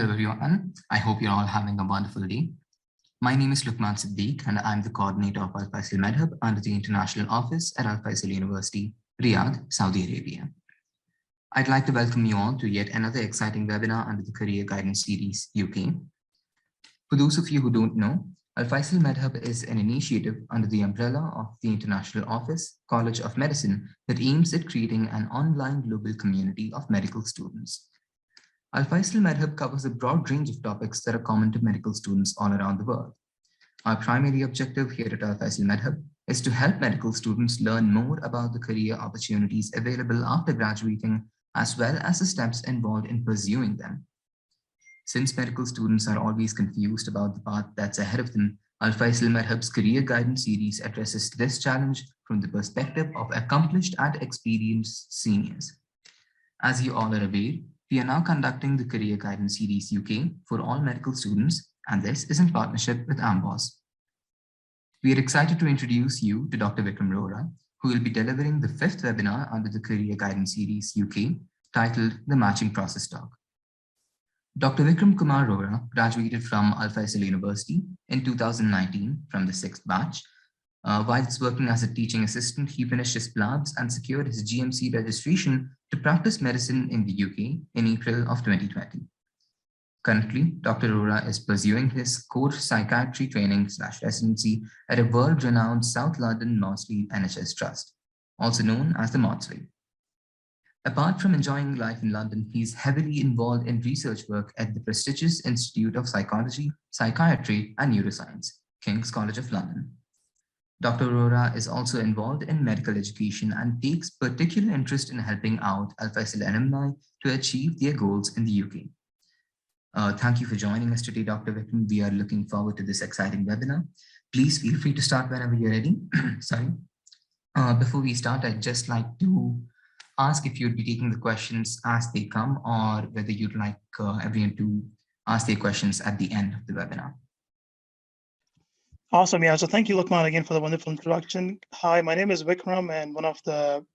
Hello everyone, I hope you're all having a wonderful day. My name is Lukman Siddiq and I'm the coordinator of Alfaisal MedHub under the International Office at Alfaisal University, Riyadh, Saudi Arabia. I'd like to welcome you all to yet another exciting webinar under the Career Guidance Series UK. For those of you who don't know, Alfaisal MedHub is an initiative under the umbrella of the International Office, College of Medicine that aims at creating an online global community of medical students. Alfaisal MedHub covers a broad range of topics that are common to medical students all around the world. Our primary objective here at Alfaisal MedHub is to help medical students learn more about the career opportunities available after graduating, as well as the steps involved in pursuing them. Since medical students are always confused about the path that's ahead of them, Alfaisal MedHub's Career Guidance series addresses this challenge from the perspective of accomplished and experienced seniors. As you all are aware, we are now conducting the Career Guidance Series UK for all medical students, and this is in partnership with AMBOSS. We are excited to introduce you to Dr. Vikram Rohra, who will be delivering the 5th webinar under the Career Guidance Series UK, titled The Matching Process Talk. Dr. Vikram Kumar Rohra graduated from Alfaisal University in 2019 from the 6th batch. Whilst working as a teaching assistant, he finished his PLABs and secured his GMC registration to practice medicine in the UK in April of 2020. Currently, Dr. Rohra is pursuing his core psychiatry training/residency at a world-renowned South London Maudsley NHS Trust, also known as the Maudsley. Apart from enjoying life in London, he is heavily involved in research work at the prestigious Institute of Psychology, Psychiatry and Neuroscience, King's College of London. Dr. Rohra is also involved in medical education and takes particular interest in helping out Alfaisal alumni to achieve their goals in the UK. Thank you for joining us today, Dr. Vikram. We are looking forward to this exciting webinar. Please feel free to start whenever you're ready. Sorry. Before we start, I'd just like to ask if you'd be taking the questions as they come, or whether you'd like everyone to ask their questions at the end of the webinar. Awesome, yeah. So thank you, Lukman, again for the wonderful introduction. Hi, my name is Vikram, and one of the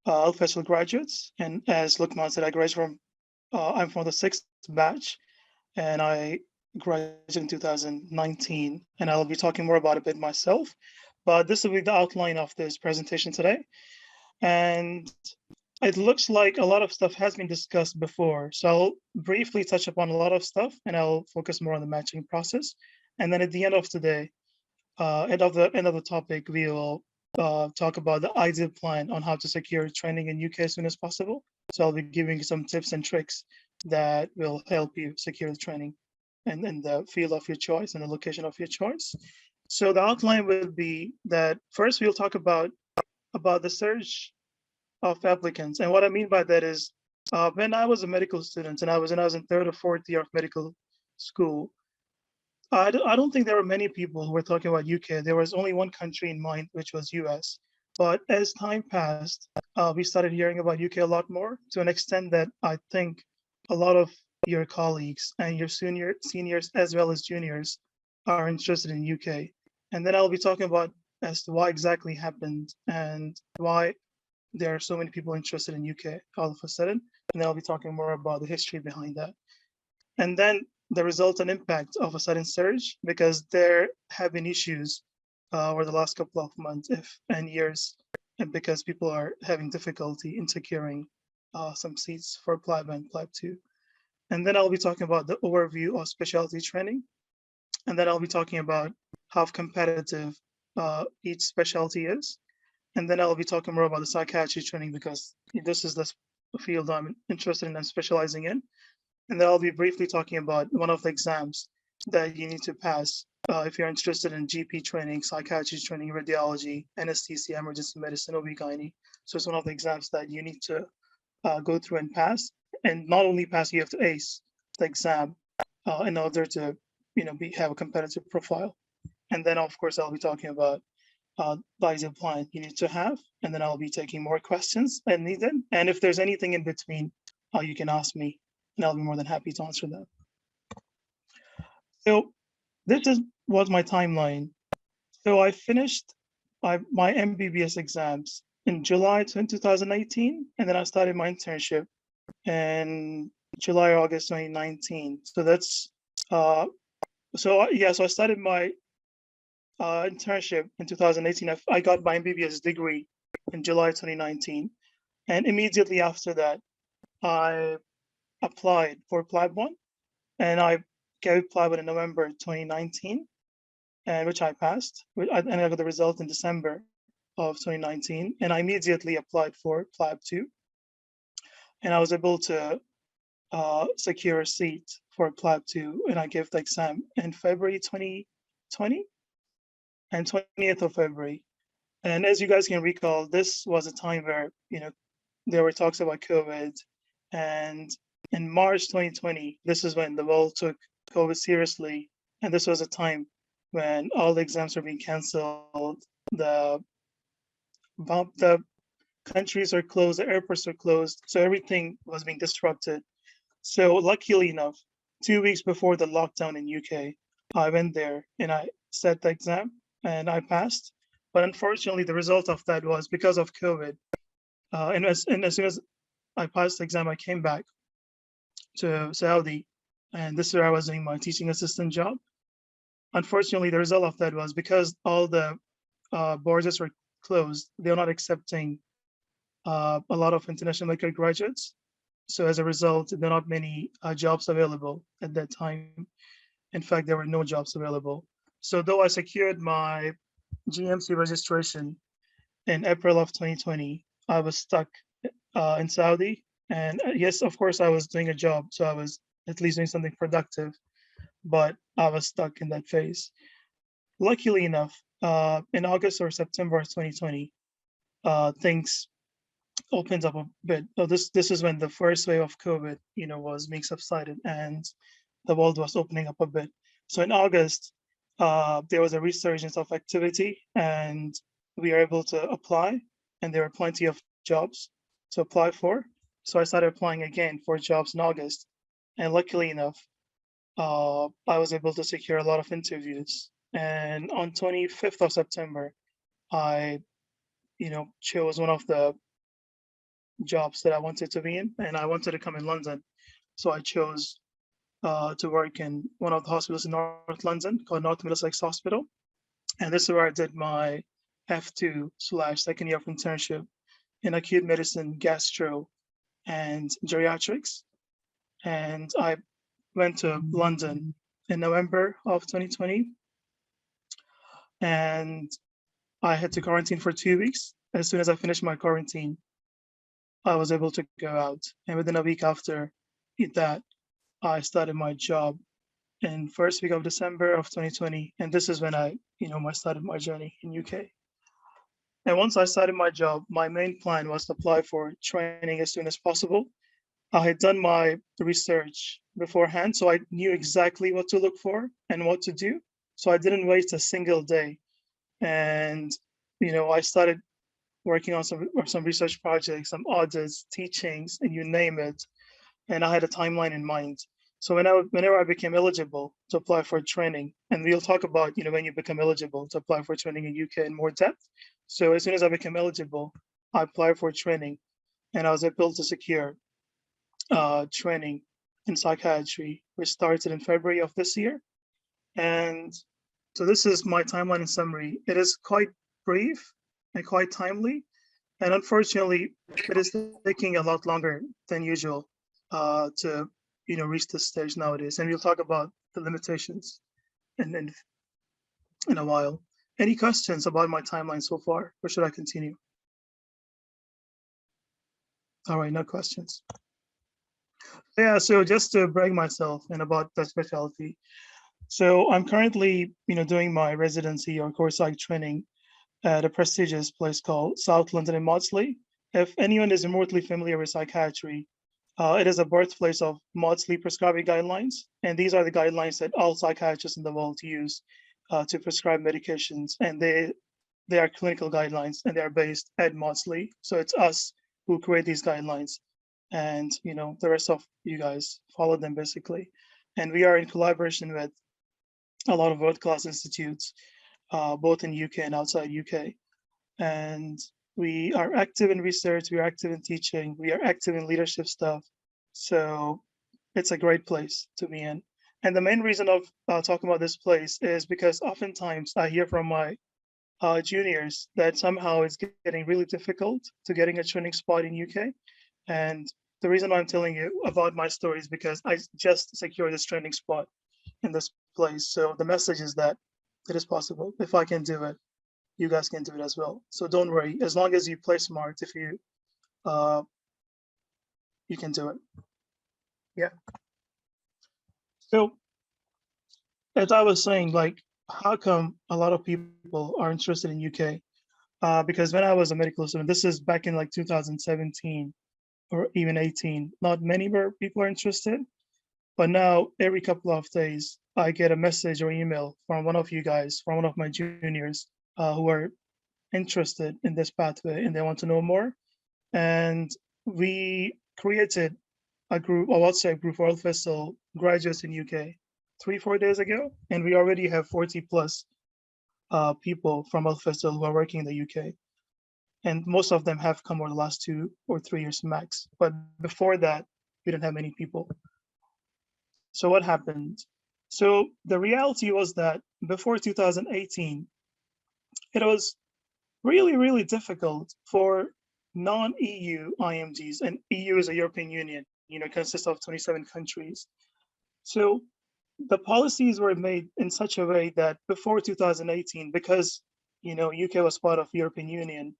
Alfaisal graduates. And as Lukman said, I graduated from, I'm from the 6th batch, and I graduated in 2019. And I'll be talking more about it a bit myself. But this will be the outline of this presentation today. And it looks like a lot of stuff has been discussed before. So I'll briefly touch upon a lot of stuff, and I'll focus more on the matching process. And then at the end of today, end of the topic, we will talk about the ideal plan on how to secure training in UK as soon as possible. So I'll be giving you some tips and tricks that will help you secure the training and in the field of your choice and the location of your choice. So the outline will be that first we'll talk about the surge of applicants. And what I mean by that is when I was a medical student and I was in 3rd or 4th year of medical school, I don't think there were many people who were talking about UK. There was only one country in mind, which was US. But as time passed, we started hearing about UK a lot more, to an extent that I think a lot of your colleagues and your seniors as well as juniors are interested in UK. And then I'll be talking about as to why exactly happened and why there are so many people interested in UK all of a sudden. And then I'll be talking more about the history behind that. And then the result and impact of a sudden surge, because there have been issues over the last couple of months and years, and because people are having difficulty in securing some seats for PLAB and PLAB 2. And then I'll be talking about the overview of specialty training. And then I'll be talking about how competitive each specialty is. And then I'll be talking more about the psychiatry training, because this is the field I'm interested in and specializing in. And then I'll be briefly talking about one of the exams that you need to pass if you're interested in GP training, psychiatry training, radiology, anesthesia, emergency medicine, OB/GYN. So it's one of the exams that you need to go through and pass. And not only pass, you have to ace the exam in order to have a competitive profile. And then, of course, I'll be talking about the ideal plan you need to have. And then I'll be taking more questions as needed. And if there's anything in between, you can ask me, and I'll be more than happy to answer them. So this was my timeline. So I finished my MBBS exams in July 2018, and then I started my internship in July or August 2019. So that's so I started my internship in 2018. I got my MBBS degree in July 2019, and immediately after that, I applied for PLAB 1, and I gave PLAB 1 in November 2019, and which I passed. And I got the result in December of 2019, and I immediately applied for PLAB 2, and I was able to secure a seat for PLAB 2, and I gave the exam in February 2020 and 20th of February. And as you guys can recall, this was a time where, there were talks about COVID. And in March 2020, this is when the world took COVID seriously. And this was a time when all the exams were being canceled, the the countries are closed, the airports are closed, so everything was being disrupted. So luckily enough, 2 weeks before the lockdown in UK, I went there and I sat the exam and I passed. But unfortunately, the result of that was because of COVID. And as soon as I passed the exam, I came back to Saudi, and this is where I was doing my teaching assistant job. Unfortunately, the result of that was because all the borders were closed, they're not accepting a lot of international medical graduates. So as a result, there are not many jobs available at that time. In fact, there were no jobs available. So though I secured my GMC registration in April of 2020, I was stuck in Saudi. And yes, of course, I was doing a job, so I was at least doing something productive, but I was stuck in that phase. Luckily enough, in August or September of 2020, things opened up a bit. So this is when the first wave of COVID, was being subsided and the world was opening up a bit. So in August, there was a resurgence of activity, and we were able to apply, and there were plenty of jobs to apply for. So I started applying again for jobs in August, and luckily enough, I was able to secure a lot of interviews. And on 25th of September, I, chose one of the jobs that I wanted to be in, and I wanted to come in London. So I chose to work in one of the hospitals in North London called North Middlesex Hospital. And this is where I did my F2/second year of internship in acute medicine, gastro, and geriatrics. And I went to London in November of 2020. And I had to quarantine for 2 weeks. As soon as I finished my quarantine, I was able to go out. And within a week after that, I started my job in first week of December of 2020. And this is when I started my journey in UK. And once I started my job, my main plan was to apply for training as soon as possible. I had done my research beforehand, so I knew exactly what to look for and what to do. So I didn't waste a single day. And, I started working on some research projects, some audits, teachings, and you name it. And I had a timeline in mind. So whenever I became eligible to apply for training, and we'll talk about, when you become eligible to apply for training in UK in more depth. So as soon as I became eligible, I applied for training, and I was able to secure training in psychiatry, which started in February of this year. And so this is my timeline in summary. It is quite brief and quite timely. And unfortunately, it is taking a lot longer than usual to reach this stage nowadays. And we'll talk about the limitations in a while. Any questions about my timeline so far, or should I continue? All right, no questions. Yeah, so just to brag myself and about the specialty. So I'm currently, doing my residency or core psych training at a prestigious place called South London in Maudsley. If anyone is remotely familiar with psychiatry, it is a birthplace of Maudsley prescribing guidelines. And these are the guidelines that all psychiatrists in the world use to prescribe medications. And they are clinical guidelines, and they are based at Maudsley. So it's us who create these guidelines. And, the rest of you guys follow them basically. And we are in collaboration with a lot of world-class institutes, both in UK and outside UK. And we are active in research, we are active in teaching, we are active in leadership stuff. So it's a great place to be in. And the main reason of talking about this place is because oftentimes I hear from my juniors that somehow it's getting really difficult to getting a training spot in UK. And the reason why I'm telling you about my story is because I just secured this training spot in this place. So the message is that it is possible. If I can do it, you guys can do it as well. So don't worry. As long as you play smart, if you can do it. Yeah. So as I was saying, like, how come a lot of people are interested in UK? Because when I was a medical student, this is back in like 2017 or even 18, not many people are interested. But now every couple of days, I get a message or email from one of you guys, from one of my juniors who are interested in this pathway and they want to know more. And we created a group, a WhatsApp group for Alfaisal graduates in UK 3-4 days ago, and we already have 40 plus people from Alfaisal who are working in the UK. And most of them have come over the last 2 or 3 years max. But before that, we didn't have many people. So what happened? So the reality was that before 2018, it was really, really difficult for non-EU IMGs, and EU is a European Union, consists of 27 countries. So the policies were made in such a way that before 2018, because UK was part of European Union,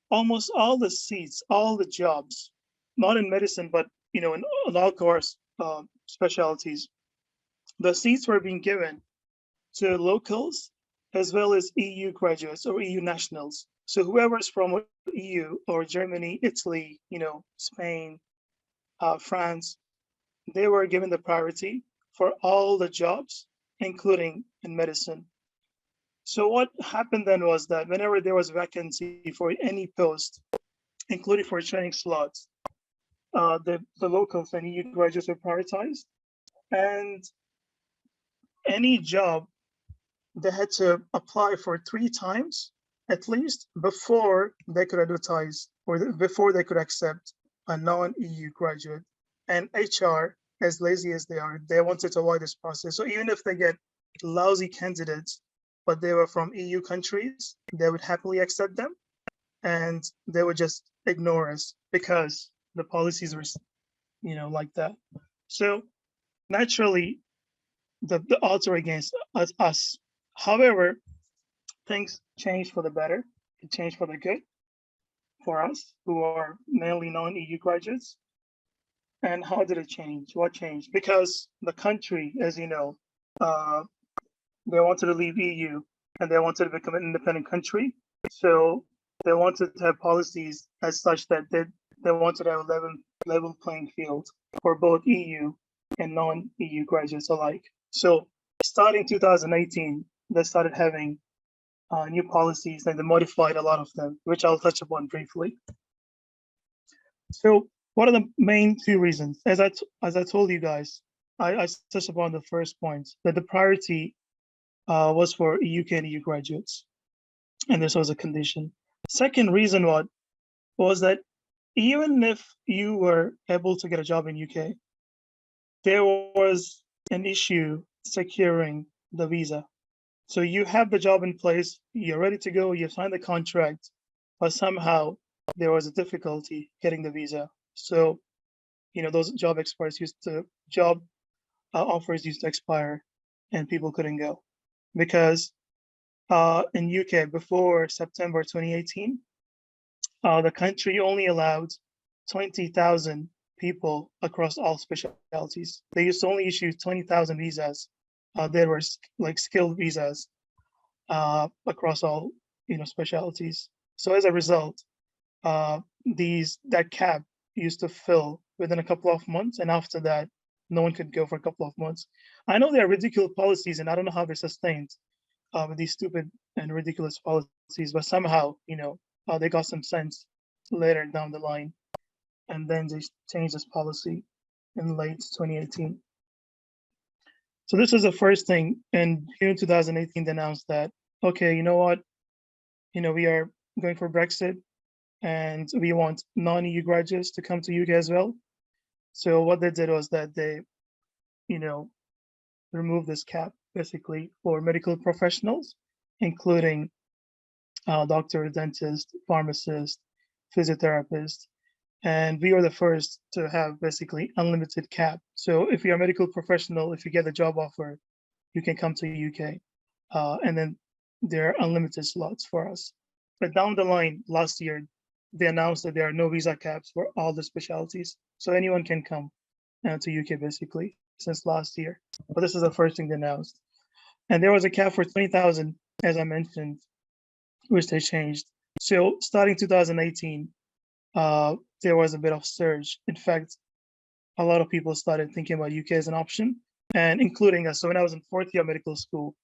almost all the seats, all the jobs, not in medicine, but in all course specialties, the seats were being given to locals as well as EU graduates or EU nationals. So whoever's from EU or Germany, Italy, Spain, France, they were given the priority for all the jobs, including in medicine. So what happened then was that whenever there was vacancy for any post, including for training slots, the locals and EU graduates were prioritized. And any job they had to apply for 3 times at least before they could advertise or before they could accept a non-EU graduate. And HR, as lazy as they are, they wanted to avoid this process. So even if they get lousy candidates, but they were from EU countries, they would happily accept them and they would just ignore us because the policies were, like that. So naturally, the odds are against us. However, things changed for the better. It changed for the good for us who are mainly non-EU graduates. And how did it change? What changed? Because the country, as you know, they wanted to leave EU and they wanted to become an independent country. So they wanted to have policies as such that they wanted to have a level playing field for both EU and non-EU graduates alike. So starting 2018, they started having new policies and they modified a lot of them, which I'll touch upon briefly. So what are the main 2 reasons? As I told you guys, I touched upon the first point that the priority was for UK and EU graduates, and this was a condition. Second reason was that even if you were able to get a job in UK, there was an issue securing the visa. So you have the job in place, you're ready to go, you've signed the contract, but somehow there was a difficulty getting the visa. So, those job offers used to expire and people couldn't go. Because in UK, before September 2018, the country only allowed 20,000 people across all specialties. They used to only issue 20,000 visas. There were like skilled visas across all specialties. So as a result, that cap used to fill within a couple of months, and after that, no one could go for a couple of months. I know there are ridiculous policies, and I don't know how they're sustained with these stupid and ridiculous policies, but somehow, they got some sense later down the line, and then they changed this policy in late 2018. So this was the first thing, and June 2018 they announced that, okay, you know what, we are going for Brexit, and we want non-EU graduates to come to UK as well. So what they did was that they, removed this cap basically for medical professionals, including doctor, dentist, pharmacist, physiotherapist. And we were the first to have basically unlimited cap. So if you're a medical professional, if you get a job offer, you can come to UK. And then there are unlimited slots for us. But down the line, last year, they announced that there are no visa caps for all the specialties. So anyone can come to UK basically since last year. But this is the first thing they announced. And there was a cap for 20,000, as I mentioned, which they changed. So starting 2018, there was a bit of surge. In fact, a lot of people started thinking about UK as an option, and including us. So when I was in fourth year medical school,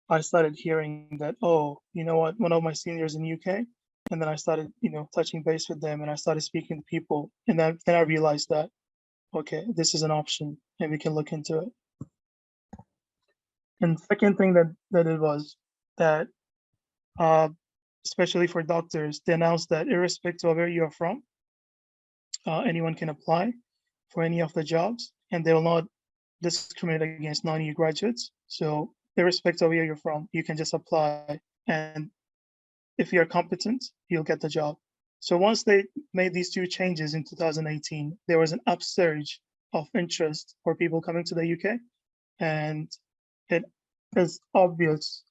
I started hearing that, oh, you know what, one of my seniors in UK, and then I started, touching base with them, and I started speaking to people, and then I realized that, okay, this is an option, and we can look into it. And second thing that it was that, especially for doctors, they announced that irrespective of where you are from, anyone can apply for any of the jobs, and they will not discriminate against non-EU graduates. So irrespective of where you're from, you can just apply, and if you're competent, you'll get the job. So once they made these two changes in 2018, there was an upsurge of interest for people coming to the UK, and it is obvious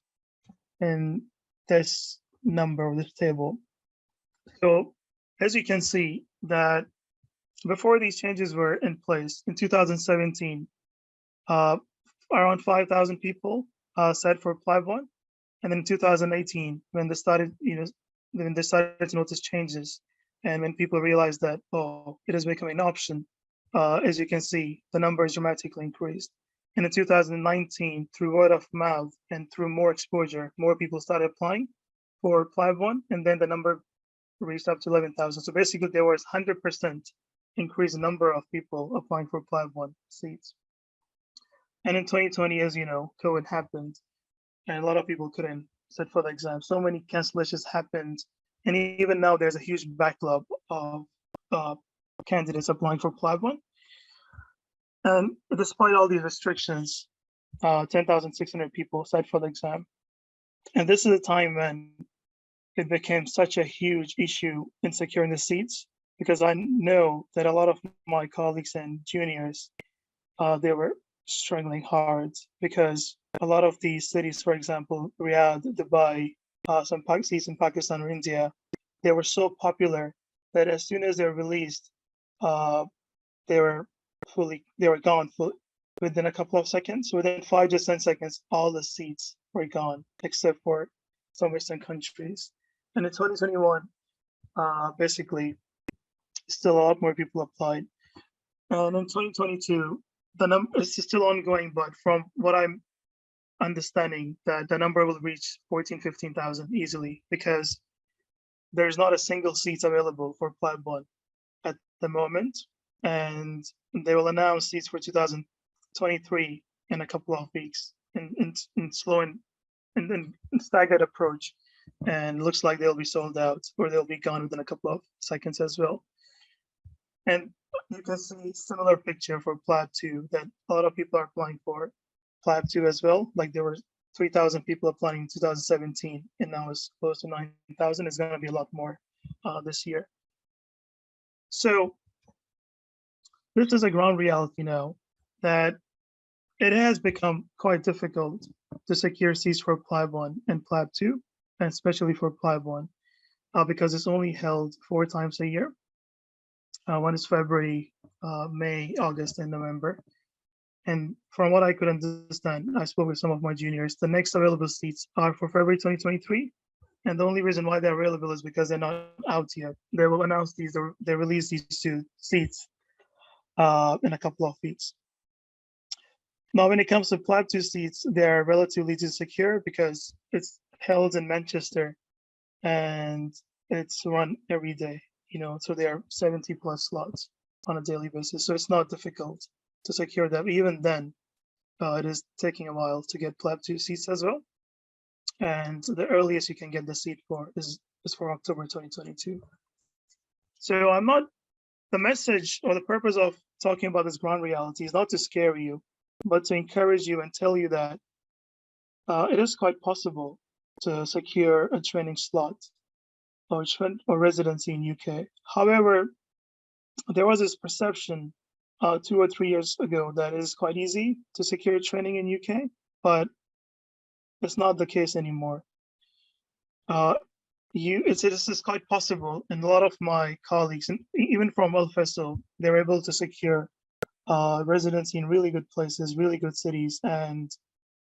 in this number of this table. So as you can see that before these changes were in place in 2017, around 5,000 people said for Apply One, and then in 2018, when they started, when they started to notice changes, and when people realized that, oh, it is becoming an option, as you can see, the numbers dramatically increased. And in 2019, through word of mouth and through more exposure, more people started applying for Apply One, and then the number reached up to 11,000. So basically, there was 100% increase in number of people applying for Apply One seats. And in 2020, as you know, COVID happened, and a lot of people couldn't sit for the exam. So many cancellations happened, and even now there's a huge backlog of candidates applying for Apply One. And despite all these restrictions, 10,600 people sat for the exam. And this is a time when it became such a huge issue in securing the seats, because I know that a lot of my colleagues and juniors, they were struggling hard, because a lot of these cities, for example, Riyadh, Dubai, some seats in Pakistan or India, they were so popular that as soon as they were released, they were gone within a couple of seconds. Within 5 to 10 seconds, all the seats were gone, except for some Western countries. And in 2021, basically, still a lot more people applied. And in 2022, the number is still ongoing, but from what I'm understanding, that the number will reach 14,000, 15,000 easily, because there's not a single seat available for Apply One at the moment. And they will announce seats for 2023 in a couple of weeks in slow and staggered approach. And it looks like they'll be sold out, or they'll be gone within a couple of seconds as well. And you can see similar picture for Apply Two, that a lot of people are applying for Apply Two as well. Like there were 3,000 people applying in 2017, and now it's close to 9,000. It's going to be a lot more this year. So this is a ground reality now, that it has become quite difficult to secure seats for Apply One and Apply Two, and especially for Apply One, because it's only held 4 times a year. One is February, May, August, and November. And from what I could understand, I spoke with some of my juniors, the next available seats are for February 2023. And the only reason why they're available is because they're not out yet. They will announce these, they release these 2 seats in a couple of weeks. Now, when it comes to Apply Two seats, they're relatively easy to secure because it's held in Manchester and it's run every day, so there are 70 plus slots on a daily basis. So it's not difficult to secure them. Even then, it is taking a while to get Apply Two seats as well. And the earliest you can get the seat for is for October 2022. So the message or the purpose of talking about this ground reality is not to scare you, but to encourage you and tell you that it is quite possible to secure a training slot or residency in UK. However, there was this perception 2 or 3 years ago that it is quite easy to secure training in UK, but it's not the case anymore. It's quite possible, and a lot of my colleagues, and even from Alfaisal, they're able to secure residency in really good places, really good cities, and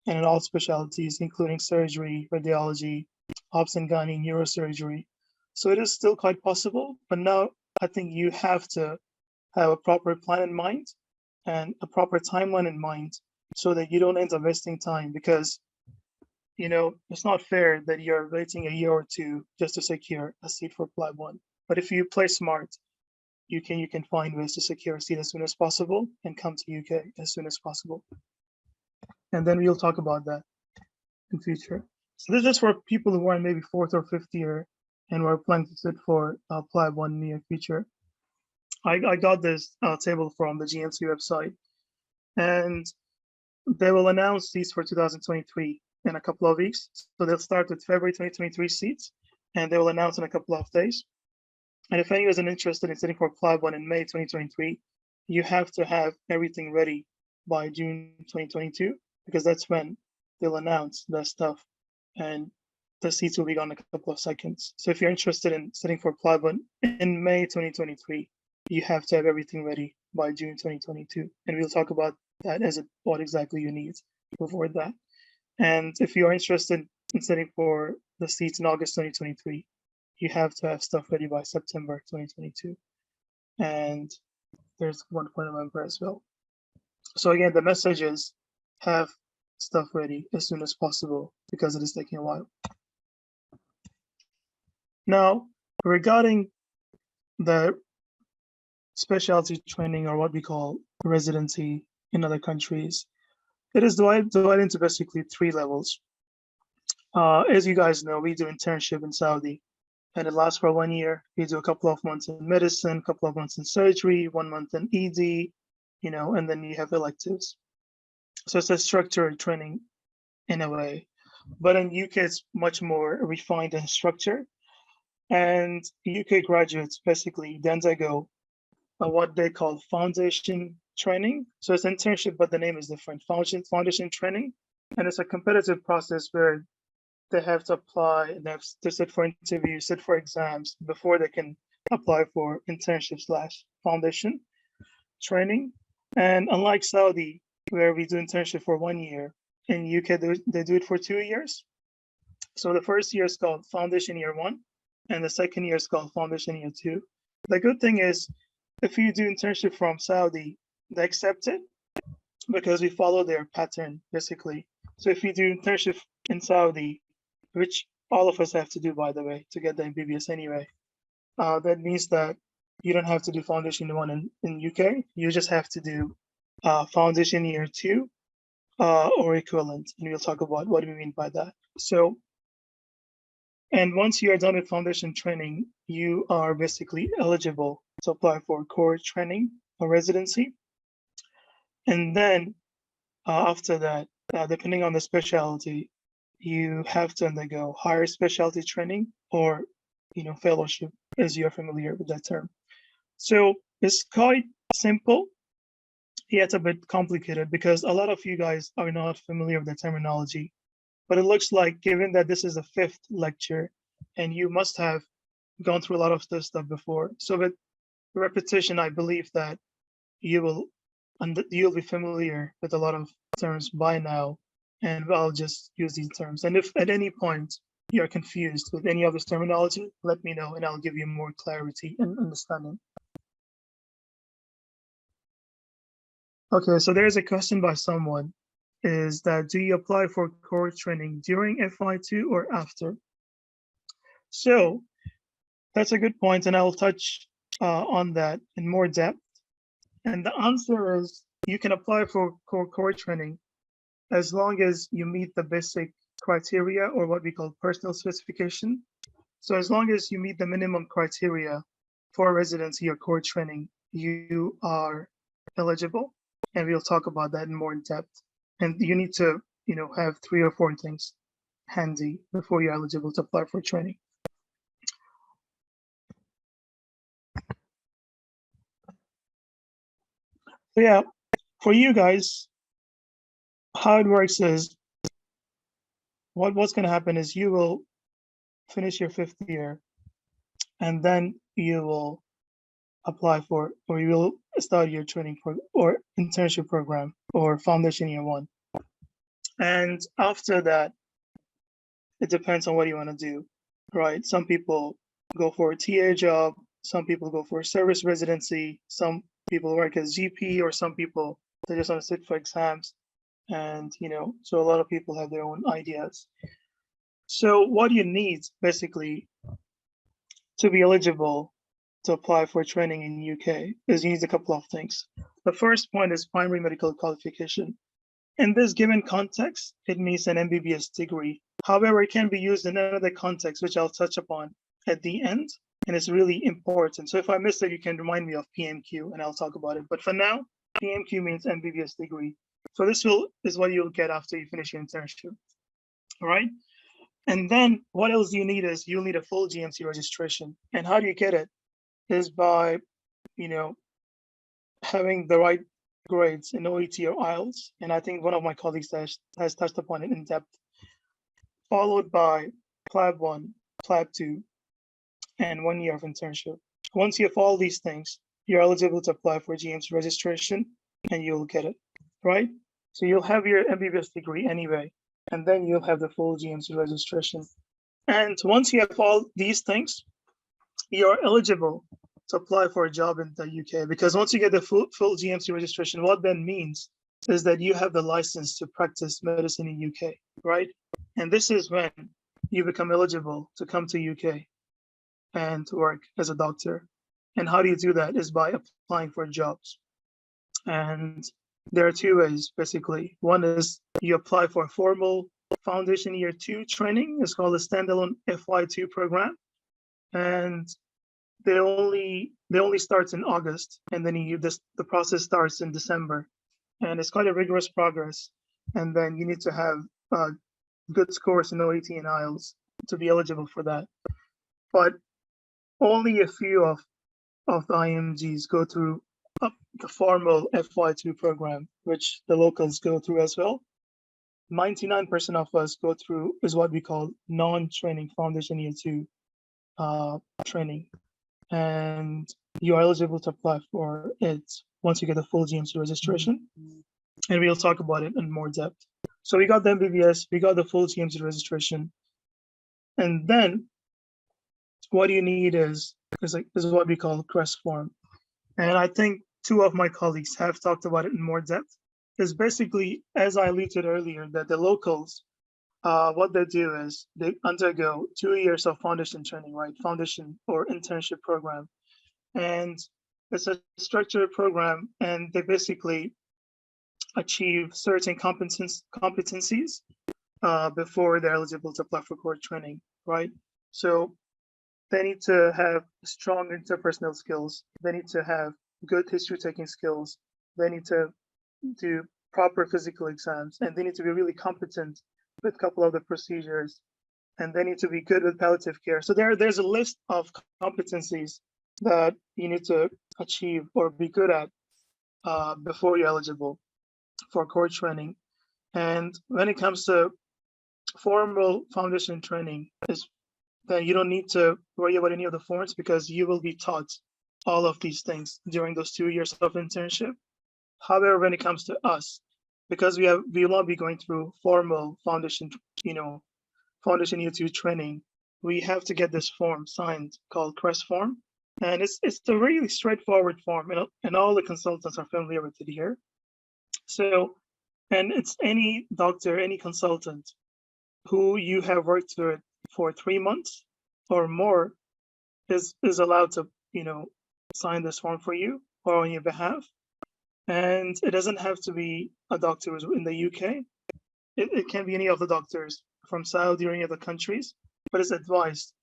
in all specialties, including surgery, radiology, obs and gynae, neurosurgery. So it is still quite possible, but now I think you have to have a proper plan in mind and a proper timeline in mind so that you don't end up wasting time, because it's not fair that you're waiting a year or two just to secure a seat for Ply 1. But if you play smart, you can find ways to secure a seat as soon as possible and come to UK as soon as possible. And then we'll talk about that in future. So this is for people who are in maybe 4th or 5th year and were planning to sit for Ply 1 in the near future. I got this table from the GMC website, and they will announce these for 2023 in a couple of weeks. So they'll start with February 2023 seats, and they will announce in a couple of days. And if anyone is interested in sitting for Ply 1 in May 2023, you have to have everything ready by June 2022, because that's when they'll announce the stuff and the seats will be gone in a couple of seconds. So if you're interested in sitting for Ply 1 in May 2023, you have to have everything ready by June 2022. And we'll talk about that as what exactly you need before that. And if you are interested in sitting for the seats in August 2023, you have to have stuff ready by September 2022. And there's one point number as well. So again, the message is have stuff ready as soon as possible because it is taking a while. Now, regarding the specialty training, or what we call residency in other countries, it is divided into basically 3 levels. As you guys know, we do internship in Saudi, and it lasts for 1 year. We do a couple of months in medicine, a couple of months in surgery, 1 month in ED, and then you have electives. So it's a structured training in a way. But in UK, it's much more refined and structured. And UK graduates basically then they go what they call foundation training. So it's internship, but the name is different. Foundation training, and it's a competitive process where they have to apply, and they have to sit for interviews, sit for exams before they can apply for internship/foundation training. And unlike Saudi, where we do internship for 1 year, in UK they do it for 2 years. So the first year is called foundation year 1, and the second year is called foundation year 2. The good thing is, if you do internship from Saudi, they accept it because we follow their pattern, basically. So if you do internship in Saudi, which all of us have to do, by the way, to get the MBBS anyway, that means that you don't have to do foundation 1 in UK. You just have to do foundation year 2 or equivalent. And we'll talk about what we mean by that. So, and once you are done with foundation training, you are basically eligible to apply for core training or residency. And then after that, depending on the specialty, you have to undergo higher specialty training or fellowship, as you're familiar with that term. So it's quite simple, yet a bit complicated, because a lot of you guys are not familiar with the terminology. But it looks like, given that this is the 5th lecture, and you must have gone through a lot of this stuff before, so with repetition, I believe that you'll be familiar with a lot of terms by now, and I'll just use these terms. And if at any point you're confused with any of this terminology, let me know and I'll give you more clarity and understanding. Okay, so there's a question by someone, is that do you apply for core training during FY2 or after? So that's a good point, and I'll touch on that in more depth. And the answer is you can apply for core training as long as you meet the basic criteria, or what we call personal specification. So as long as you meet the minimum criteria for residency or core training, you are eligible, and we'll talk about that in more in depth. And you need to, have 3 or 4 things handy before you're eligible to apply for training. So yeah, for you guys, how it works is what's going to happen is you will finish your 5th year, and then you will apply for, or you will start your training or internship program or foundation year 1. And after that, it depends on what you want to do, right? Some people go for a TA job, some people go for a service residency, some people work as GP, or some people, they just want to sit for exams. And, so a lot of people have their own ideas. So what you need basically to be eligible to apply for training in UK is you need a couple of things. The first point is primary medical qualification. In this given context, it means an MBBS degree. However, it can be used in another context, which I'll touch upon at the end, and it's really important. So if I miss it, you can remind me of PMQ, and I'll talk about it. But for now, PMQ means MBBS degree. So this is what you'll get after you finish your internship, all right? And then what else you need is you'll need a full GMC registration. And how do you get it? Is by, having the right grades in OET or IELTS. And I think one of my colleagues has touched upon it in depth, followed by PLAB 1, PLAB 2, and 1 year of internship. Once you have all these things, you're eligible to apply for GMC registration, and you'll get it, right? So you'll have your MBBS degree anyway, and then you'll have the full GMC registration. And once you have all these things, you're eligible to apply for a job in the UK, because once you get the full GMC registration, what that means is that you have the license to practice medicine in UK, right? And this is when you become eligible to come to UK and to work as a doctor. And how do you do that? Is by applying for jobs. And there are 2 ways, basically. One is you apply for a formal foundation year 2 training. It's called a standalone FY2 program. And they only starts in August, and then the process starts in December, and it's quite a rigorous progress. And then you need to have good scores in OET and IELTS to be eligible for that. But only a few of the IMGs go through the formal FY2 program, which the locals go through as well. 99% of us go through is what we call non-training foundation year 2 training. And you're eligible to apply for it once you get the full GMC registration. And we'll talk about it in more depth. So we got the MBBS, we got the full GMC registration. And then what you need is what we call CREST form. And I think 2 of my colleagues have talked about it in more depth. Is basically, as I alluded earlier, that the locals, what they do is they undergo 2 years of foundation training, right? Foundation or internship program. And it's a structured program, and they basically achieve certain competencies before they're eligible to apply for core training, right? So they need to have strong interpersonal skills. They need to have good history-taking skills. They need to do proper physical exams, and they need to be really competent with a couple of the procedures, and they need to be good with palliative care. So there's a list of competencies that you need to achieve or be good at before you're eligible for core training. And when it comes to formal foundation training, then you don't need to worry about any of the forms, because you will be taught all of these things during those 2 years of internship. However, when it comes to us, because we will not be going through formal foundation, foundation year 2 training, we have to get this form signed called CREST form. And it's a really straightforward form, and all the consultants are familiar with it here. So, and it's any doctor, any consultant who you have worked with for 3 months or more is allowed to, sign this form for you or on your behalf. And it doesn't have to be a doctor who's in the UK. It can be any of the doctors from Saudi or any other countries, but it's advised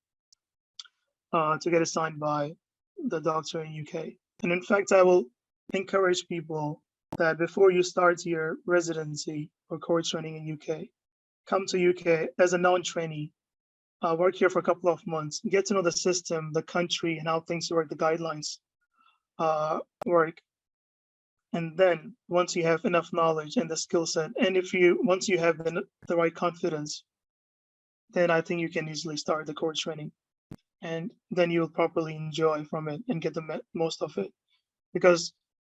to get it signed by the doctor in UK. And in fact, I will encourage people that before you start your residency or course training in UK, come to UK as a non-trainee, work here for a couple of months, get to know the system, the country, and how things work, the guidelines work. And then once you have enough knowledge and the skill set, and once you have the right confidence, then I think you can easily start the course training. And then you'll properly enjoy from it and get the most of it. Because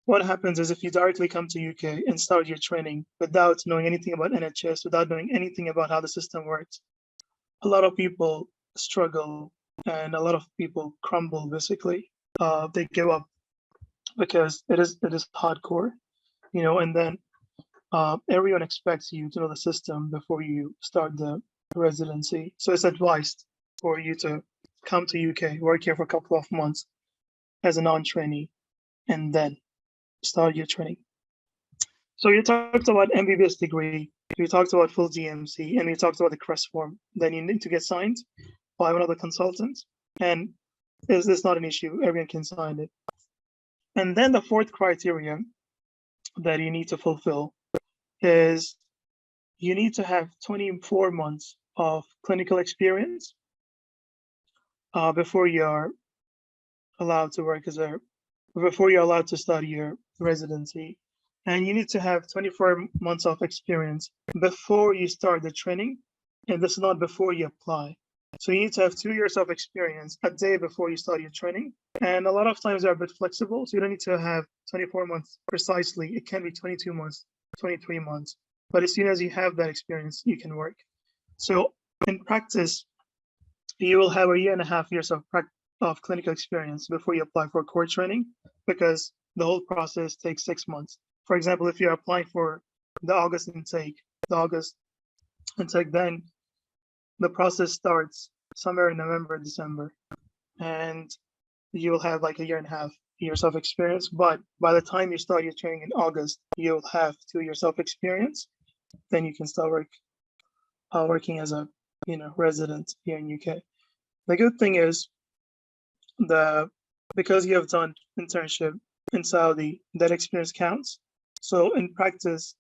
what happens is if you directly come to UK and start your training without knowing anything about NHS, without knowing anything about how the system works, a lot of people struggle and a lot of people crumble, basically. They give up because it is hardcore, and then everyone expects you to know the system before you start the residency. So it's advised for you to come to UK, work here for a couple of months as a non-trainee, and then start your training. So you talked about MBBS degree, you talked about full GMC, and you talked about the CREST form. Then you need to get signed by one of the consultants, and it's not an issue. Everyone can sign it. And then the fourth criteria that you need to fulfill is you need to have 24 months of clinical experience before you're allowed to work before you're allowed to start your residency. And you need to have 24 months of experience before you start the training, and this is not before you apply. So you need to have 2 years of experience a day before you start your training. And a lot of times they're a bit flexible, so you don't need to have 24 months precisely. It can be 22 months, 23 months. But as soon as you have that experience, you can work. So in practice, you will have 1.5 years of clinical experience before you apply for core training, because the whole process takes 6 months. For example, if you're applying for the August intake, then the process starts somewhere in November, December, and you will have like 1.5 years of experience. But by the time you start your training in August, you'll have 2 years of experience. Then you can start working as a resident here in UK. The good thing is because you have done internship in Saudi, that experience counts. So in practice,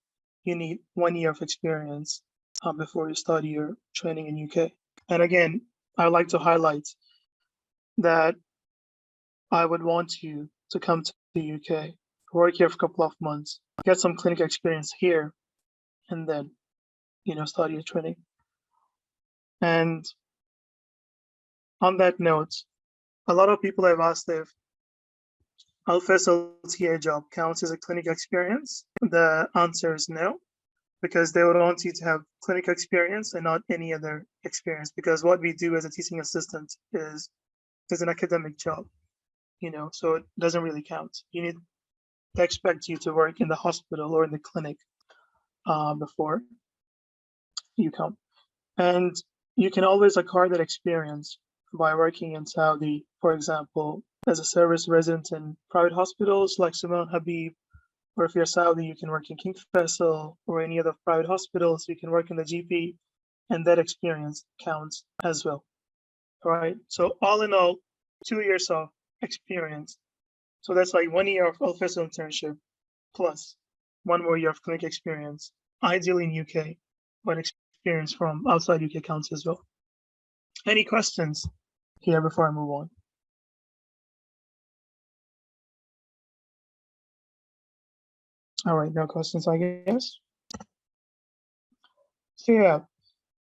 you need 1 year of experience before you start your training in UK. And again, I'd like to highlight that I would want you to come to the UK, work here for a couple of months, get some clinical experience here, and then, start your training. And on that note, a lot of people have asked if Alfaisal TA job counts as a clinical experience. The answer is no, because they would want you to have clinical experience and not any other experience, because what we do as a teaching assistant is an academic job, so it doesn't really count. They expect you to work in the hospital or in the clinic before you come. And you can always acquire that experience by working in Saudi, for example, as a service resident in private hospitals like Simon Habib, or if you're Saudi, you can work in King Faisal or any other private hospitals. You can work in the GP, and that experience counts as well. All right. So all in all, 2 years of experience. So that's like 1 year of Alfaisal internship plus 1 more year of clinical experience, ideally in UK, but experience from outside UK counts as well. Any questions here before I move on? All right, no questions, I guess. So yeah,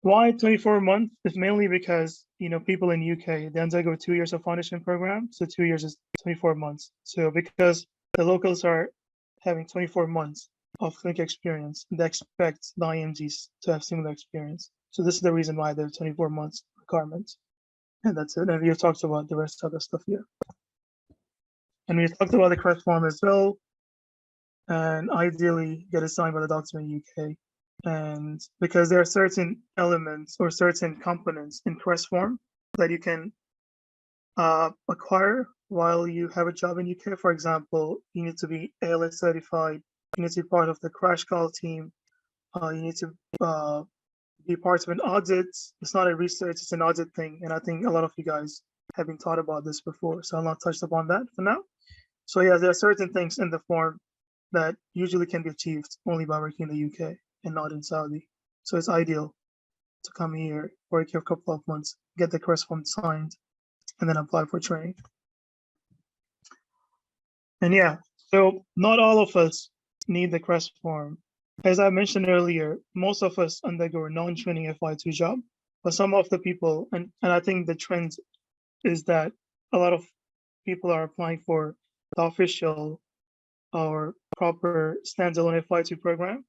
why 24 months is mainly because, people in UK, they undergo 2 years of foundation program. So 2 years is 24 months. So because the locals are having 24 months of clinical experience, they expect the IMGs to have similar experience. So this is the reason why there's 24 months requirements. And that's it. And we have talked about the rest of the stuff here. And we talked about the CREST form as well. And ideally get it signed by the doctor in UK. And because there are certain elements or certain components in CREST form that you can acquire while you have a job in UK. For example, you need to be ALS certified. You need to be part of the crash call team. You need to be part of an audit. It's not a research, it's an audit thing. And I think a lot of you guys have been taught about this before. So I'll not touch upon that for now. So yeah, there are certain things in the form that usually can be achieved only by working in the UK and not in Saudi. So it's ideal to come here, work here a couple of months, get the crest form signed, and then apply for training. And yeah, so not all of us need the crest form. As I mentioned earlier, most of us undergo a non-training FY2 job, but some of the people, and I think the trend is that a lot of people are applying for the official or proper standalone FY2 program.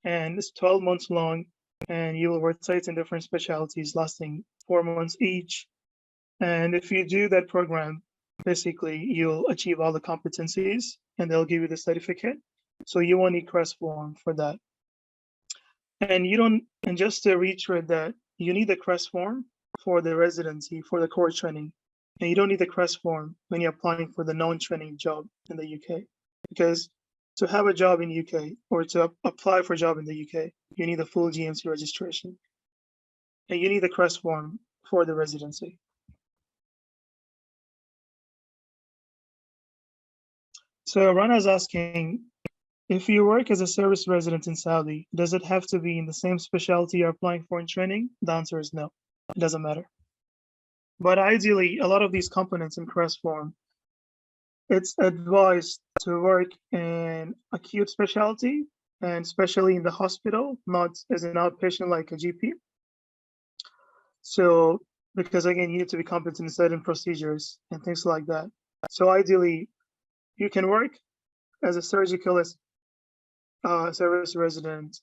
And it's 12 months long, and you will rotate in different specialties lasting 4 months each. And if you do that program, basically you'll achieve all the competencies and they'll give you the certificate. So you won't need crest form for that. And you don't, and just to reiterate that, you need the crest form for the residency, for the core training. And you don't need the crest form when you're applying for the non-training job in the UK. Because to have a job in UK or to apply for a job in the UK, you need a full GMC registration. And you need the crest form for the residency. So Rana's asking, if you work as a service resident in Saudi, does it have to be in the same specialty you're applying for in training? The answer is no, it doesn't matter. But ideally, a lot of these components in crest form, it's advised to work in acute specialty and especially in the hospital, not as an outpatient like a GP. So, because again, you need to be competent in certain procedures and things like that. So ideally, you can work as a surgical service resident,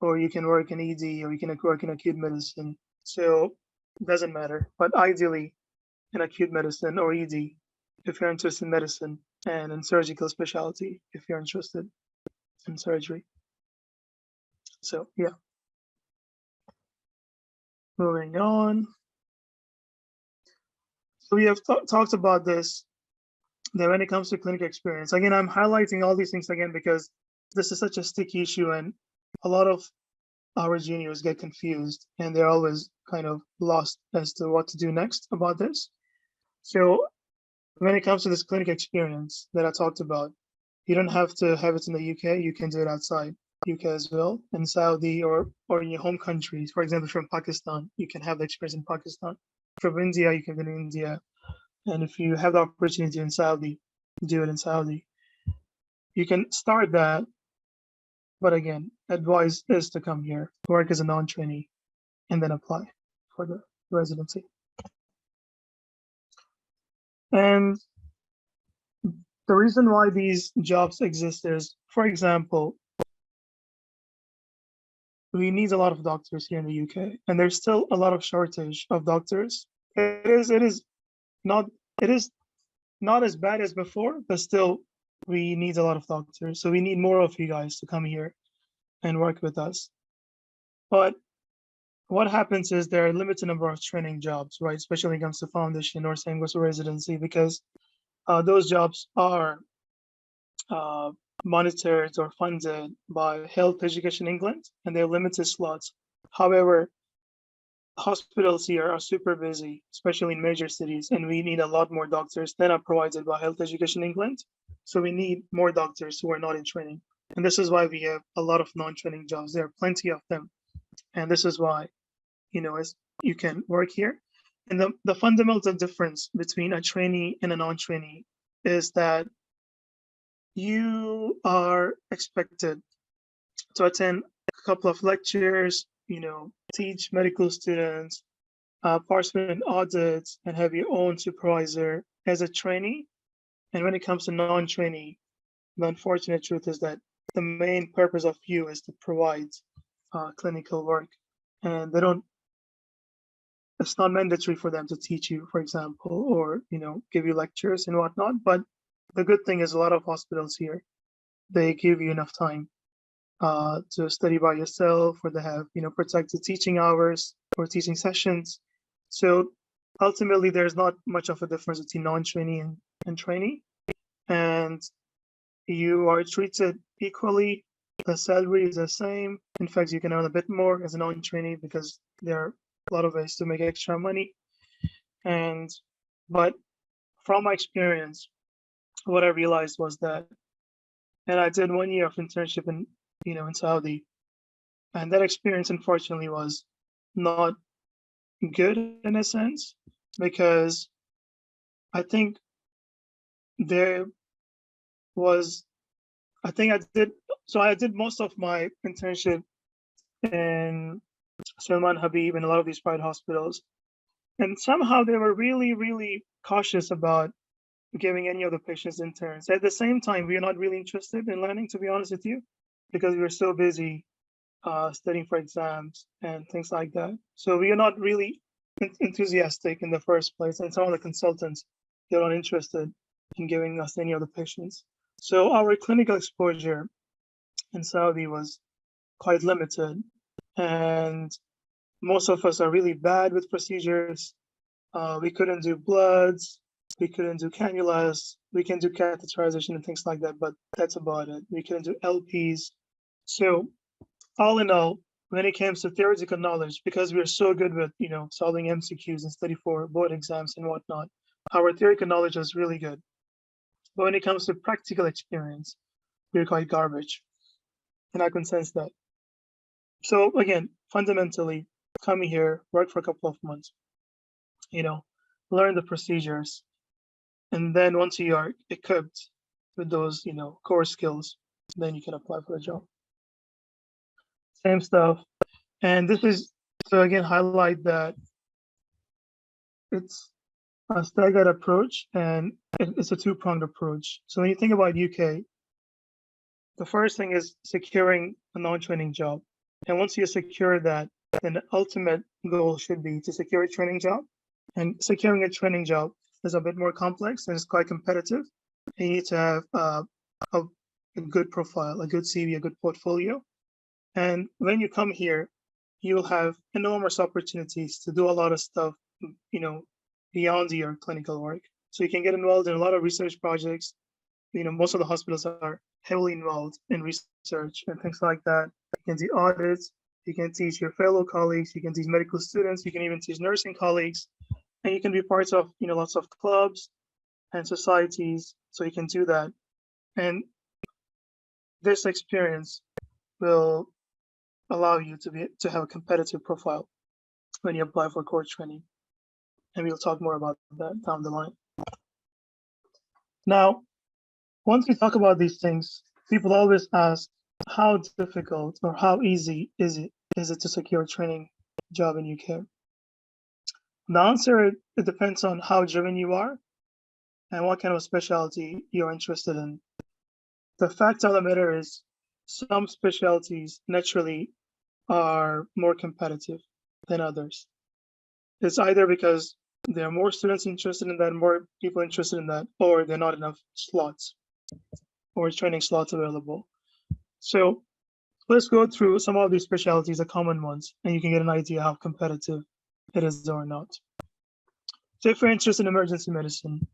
or you can work in ED, or you can work in acute medicine. So it doesn't matter. But ideally, in acute medicine or ED, if you're interested in medicine, and in surgical specialty, if you're interested in surgery. So yeah. Moving on. So we have talked about this, that when it comes to clinical experience, again, I'm highlighting all these things again because this is such a sticky issue and a lot of our juniors get confused and they're always kind of lost as to what to do next about this. So when it comes to this clinical experience that I talked about, you don't have to have it in the UK, you can do it outside UK as well, in Saudi or in your home countries. For example, from Pakistan, you can have the experience in Pakistan. From India, you can do it in India. And if you have the opportunity in Saudi, do it in Saudi. You can start that, but again, advice is to come here, work as a non-trainee, and then apply for the residency. And the reason why these jobs exist is, for example, we need a lot of doctors here in the UK, and there's still a lot of shortage of doctors. It is not as bad as before, but still we need a lot of doctors. So we need more of you guys to come here and work with us. But what happens is there are a limited number of training jobs, right? Especially when it comes to foundation or same goes to residency, because those jobs are monitored or funded by Health Education England, and they're limited slots. However, hospitals here are super busy, especially in major cities, and we need a lot more doctors than are provided by Health Education England. So we need more doctors who are not in training. And this is why we have a lot of non-training jobs. There are plenty of them. And this is why, as you can work here. And the fundamental difference between a trainee and a non-trainee is that you are expected to attend a couple of lectures, teach medical students, participate in audits, and have your own supervisor as a trainee. And when it comes to non-trainee, the unfortunate truth is that the main purpose of you is to provide clinical work, and it's not mandatory for them to teach you, for example, or give you lectures and whatnot. But the good thing is a lot of hospitals here, they give you enough time to study by yourself, or they have protected teaching hours or teaching sessions. So ultimately, there's not much of a difference between non-trainee and trainee, and you are treated equally. The salary is the same. In fact, you can earn a bit more as a non-trainee because there are a lot of ways to make extra money. But from my experience, what I realized was that, and I did 1 year of internship in Saudi, and that experience unfortunately was not good in a sense, because I think there was, I think I did most of my internship in Salman Habib and a lot of these private hospitals. And somehow they were really, really cautious about giving any of the patients interns. At the same time, we are not really interested in learning, to be honest with you, because we were so busy studying for exams and things like that. So we are not really enthusiastic in the first place. And some of the consultants, they're not interested in giving us any of the patients. So our clinical exposure in Saudi was quite limited. And most of us are really bad with procedures. We couldn't do bloods, we couldn't do cannulas, we can do catheterization and things like that, but that's about it. We couldn't do LPs. So all in all, when it comes to theoretical knowledge, because we're so good with solving MCQs and study for board exams and whatnot, our theoretical knowledge is really good. But when it comes to practical experience, we're quite garbage. And I can sense that. So again, fundamentally, come here, work for a couple of months, learn the procedures. And then once you are equipped with those, core skills, then you can apply for a job. Same stuff. And this is to again highlight that it's a staggered approach and it's a two-pronged approach. So when you think about UK, the first thing is securing a non-training job. And once you secure that, then the ultimate goal should be to secure a training job. And securing a training job is a bit more complex and it's quite competitive. You need to have a good profile, a good CV, a good portfolio. And when you come here, you'll have enormous opportunities to do a lot of stuff, beyond your clinical work. So you can get involved in a lot of research projects. Most of the hospitals are heavily involved in research and things like that. You can do audits, you can teach your fellow colleagues, you can teach medical students, you can even teach nursing colleagues, and you can be part of, lots of clubs and societies, so you can do that. And this experience will allow you to have a competitive profile when you apply for core training. And we'll talk more about that down the line. Now, once we talk about these things, people always ask, how difficult or how easy is it to secure a training job in UK? The answer, it depends on how driven you are and what kind of specialty you're interested in. The fact of the matter is, some specialties naturally are more competitive than others. It's either because there are more students interested in that, more people interested in that, or there are not enough slots or training slots available. So let's go through some of these specialties, the common ones, and you can get an idea how competitive it is or not. So if you're interested in emergency medicine,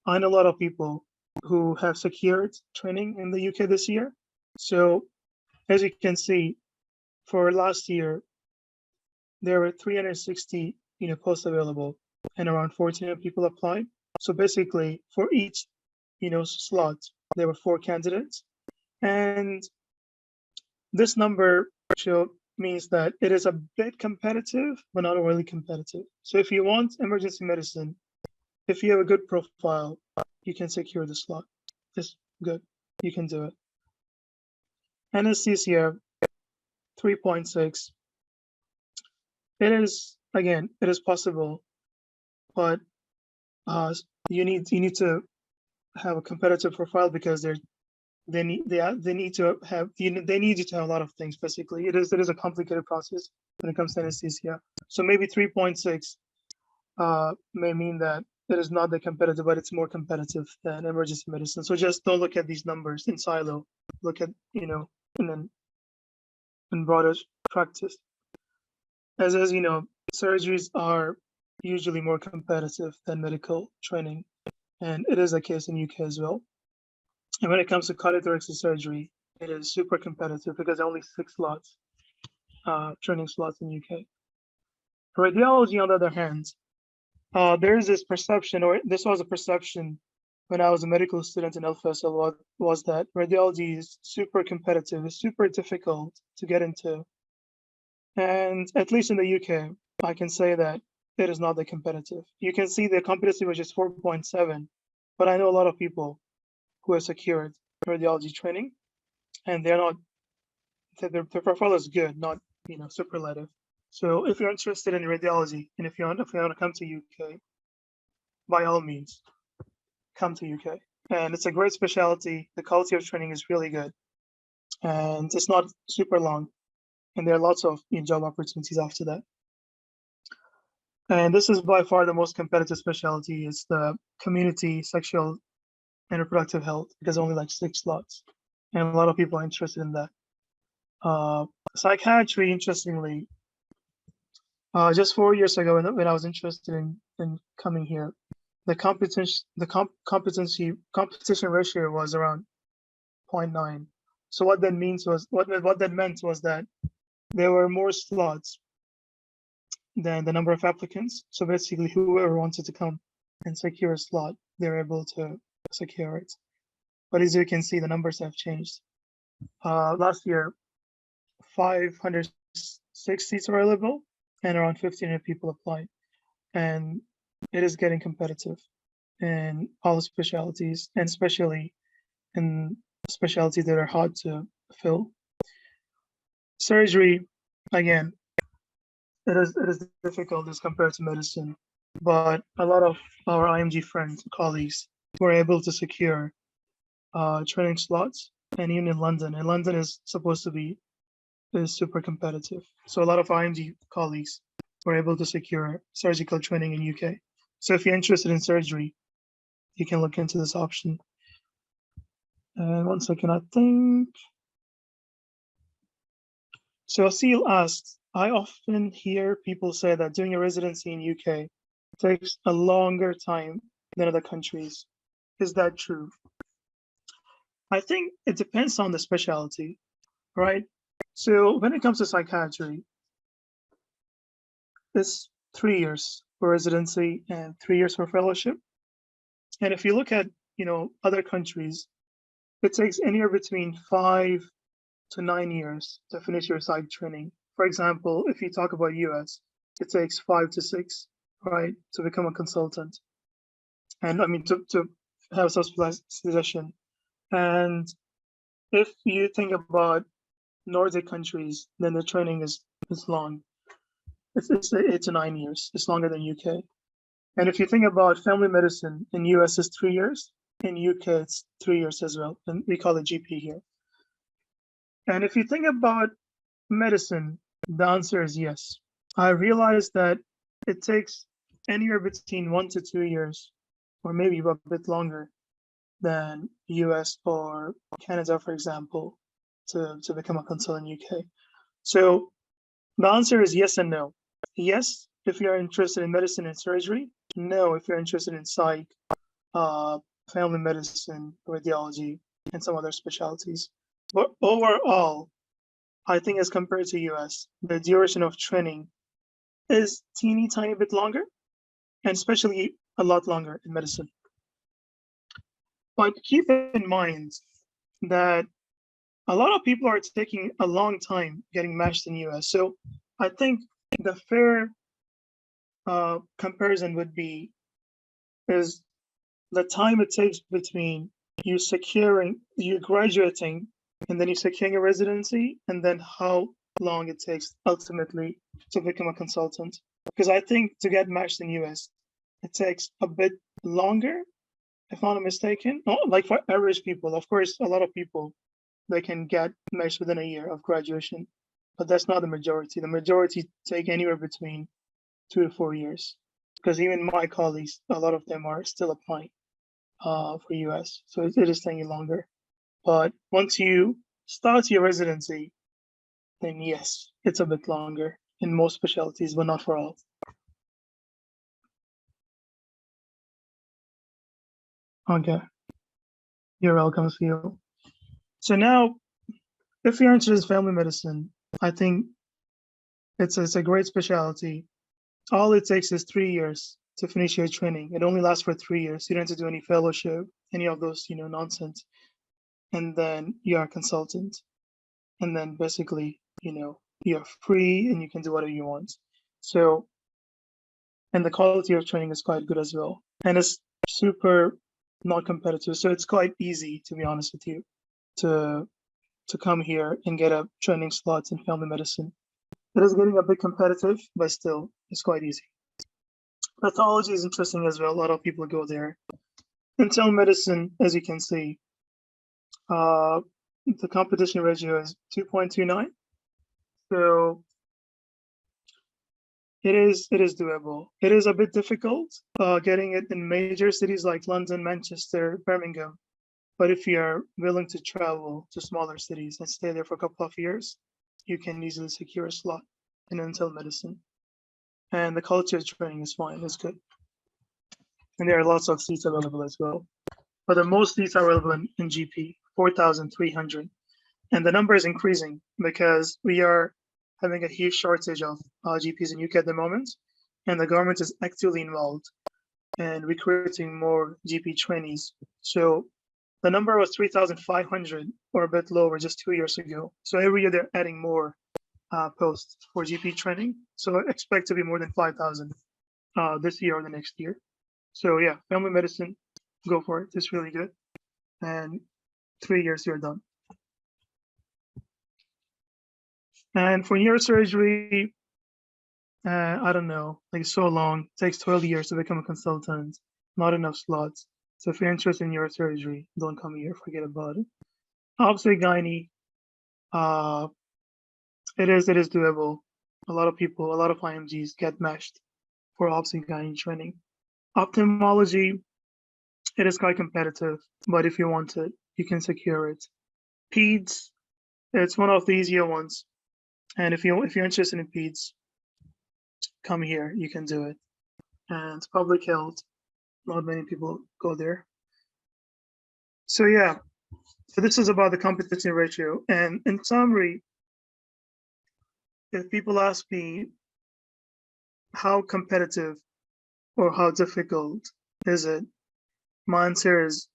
I know a lot of people who have secured training in the UK this year. So as you can see, for last year, there were 360 posts available and around 14 people applied. So basically for each slot, there were 4 candidates. And this number means that it is a bit competitive, but not overly competitive. So if you want emergency medicine, if you have a good profile, you can secure the slot. It's good, you can do it. Anesthesia, 3.6. It is possible, but you need to have a competitive profile because they need you to have a lot of things. Basically, it is a complicated process when it comes to anesthesia. So maybe 3.6 may mean that it is not that competitive, but it's more competitive than emergency medicine. So just don't look at these numbers in silo. Look at in broader practice. As surgeries are usually more competitive than medical training, and it is the case in UK as well. And when it comes to cardiothoracic surgery, it is super competitive because there are only 6 slots, training slots in UK. Radiology, on the other hand, there is this perception, or this was a perception when I was a medical student in Alfaisal was that radiology is super competitive, it's super difficult to get into. And at least in the UK, I can say that it is not that competitive. You can see the competency which is 4.7, but I know a lot of people who have secured radiology training, and they're not, their profile is good, not superlative. So if you're interested in radiology and if you want to come to UK, by all means, come to UK. And it's a great specialty. The quality of training is really good, and it's not super long. And there are lots of job opportunities after that. And this is by far the most competitive specialty. It's the community sexual and reproductive health, because only like 6 slots, and a lot of people are interested in that. Psychiatry, interestingly, just 4 years ago when I was interested in coming here, the competition ratio was around 0.9. So what that means was what that meant was that there were more slots than the number of applicants. So basically, whoever wanted to come and secure a slot, they're able to secure it. But as you can see, the numbers have changed. Last year, 506 seats were available, and around 1,500 people applied. And it is getting competitive in all specialties, and especially in specialties that are hard to fill. Surgery, again, it is difficult as compared to medicine, but a lot of our IMG friends, colleagues, were able to secure training slots, and even in London. And London is supposed to be super competitive. So a lot of IMG colleagues were able to secure surgical training in UK. So if you're interested in surgery, you can look into this option. And 1 second, I think. So Asil asked, I often hear people say that doing a residency in UK takes a longer time than other countries. Is that true? I think it depends on the specialty, right? So when it comes to psychiatry, it's 3 years for residency and 3 years for fellowship. And if you look at, other countries, it takes anywhere between 5 to 9 years to finish your psych training. For example, if you talk about US, it takes 5 to 6, right, to become a consultant. And I mean, to have specialization. And if you think about Nordic countries, then the training is long. It's 8 to 9 years. It's longer than UK. And if you think about family medicine, in US it's 3 years. In UK it's 3 years as well, and we call it GP here. And if you think about medicine, the answer is yes. I realized that it takes anywhere between 1 to 2 years, or maybe a bit longer than US or Canada, for example, to become a consultant in UK. So the answer is yes and no. Yes, if you're interested in medicine and surgery. No, if you're interested in psych, family medicine, radiology, and some other specialties. But overall, I think as compared to US, the duration of training is teeny tiny bit longer, and especially a lot longer in medicine. But keep in mind that a lot of people are taking a long time getting matched in US. So I think the fair comparison would be is the time it takes between you graduating, and then you securing a residency, and then how long it takes ultimately to become a consultant. Because I think to get matched in US, it takes a bit longer, if I'm not mistaken. Like for average people, of course, a lot of people, they can get matched within a year of graduation, but that's not the majority. The majority take anywhere between 2 to 4 years, because even my colleagues, a lot of them are still applying for US, so it is taking longer. But once you start your residency, then yes, it's a bit longer in most specialties, but not for all. Okay, you're welcome, Theo. So now, if you're interested in family medicine, I think it's a great specialty. All it takes is 3 years to finish your training. It only lasts for 3 years. You don't have to do any fellowship, any of those, nonsense. And then you are a consultant. And then basically, you're free and you can do whatever you want. So, and the quality of training is quite good as well. And it's super non-competitive. So it's quite easy, to be honest with you, to come here and get a training slot in family medicine. It is getting a bit competitive, but still, it's quite easy. Pathology is interesting as well. A lot of people go there. Internal medicine, as you can see, the competition ratio is 2.29. So it is doable. It is a bit difficult getting it in major cities like London, Manchester, Birmingham. But if you're willing to travel to smaller cities and stay there for a couple of years, you can easily secure a slot in internal medicine. And the culture of training is fine, it's good. And there are lots of seats available as well. But the most seats are available in GP, 4,300. And the number is increasing because we are having a huge shortage of GPs in UK at the moment. And the government is actively involved in recruiting more GP trainees. So the number was 3,500 or a bit lower just 2 years ago. So every year they're adding more posts for GP training. So I expect to be more than 5,000 this year or the next year. So yeah, family medicine, go for it. It's really good. And 3 years you're done. And for neurosurgery, I don't know, like so long, it takes 12 years to become a consultant, not enough slots. So if you're interested in neurosurgery, don't come here, forget about it. Obstetrics, it is doable. A lot of people, a lot of IMGs get meshed for obstetrics training. Ophthalmology, it is quite competitive, but if you want it, you can secure it. Peds, it's one of the easier ones. And if you're interested in peds, come here, you can do it. And public health, not many people go there. So yeah, so this is about the competency ratio. And in summary, if people ask me how competitive or how difficult is it, my answer is,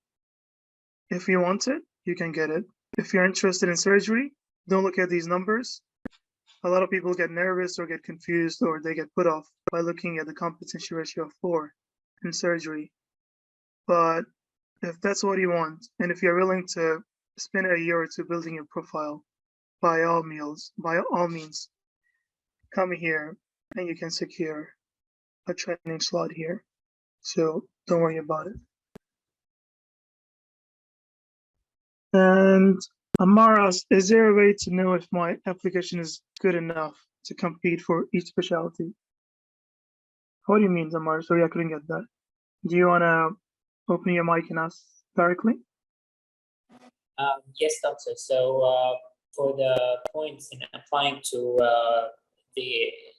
if you want it, you can get it. If you're interested in surgery, don't look at these numbers. A lot of people get nervous or get confused or they get put off by looking at the competency ratio of 4 in surgery. But if that's what you want, and if you're willing to spend a year or two building your profile, by all means, come here and you can secure a training slot here. So don't worry about it. And Amar asked, is there a way to know if my application is good enough to compete for each specialty? What do you mean, Amar? Sorry, I couldn't get that. Do you want to open your mic and ask directly? Yes, doctor. So for the points in applying to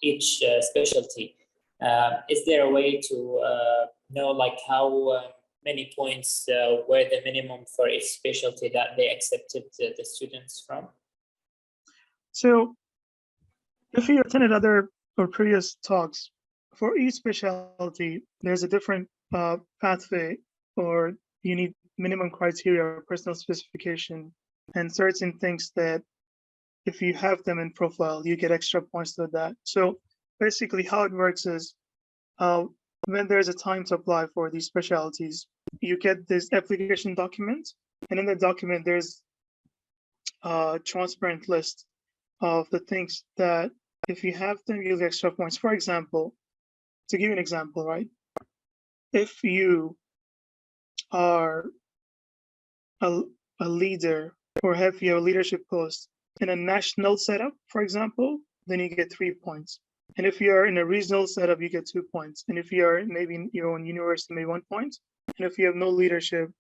each specialty, is there a way to know like how many points were the minimum for each specialty that they accepted the students from? So if you attended other or previous talks, for each specialty, there's a different pathway, or you need minimum criteria or personal specification and certain things that if you have them in profile, you get extra points to that. So basically how it works is when there's a time to apply for these specialties, you get this application document, and in the document, there's a transparent list of the things that if you have them, you'll get extra points. For example, to give you an example, right? If you are a leader or have your leadership post in a national setup, for example, then you get 3 points. And if you're in a regional setup, you get 2 points. And if you're maybe in your own university, maybe 1 point. And if you have no leadership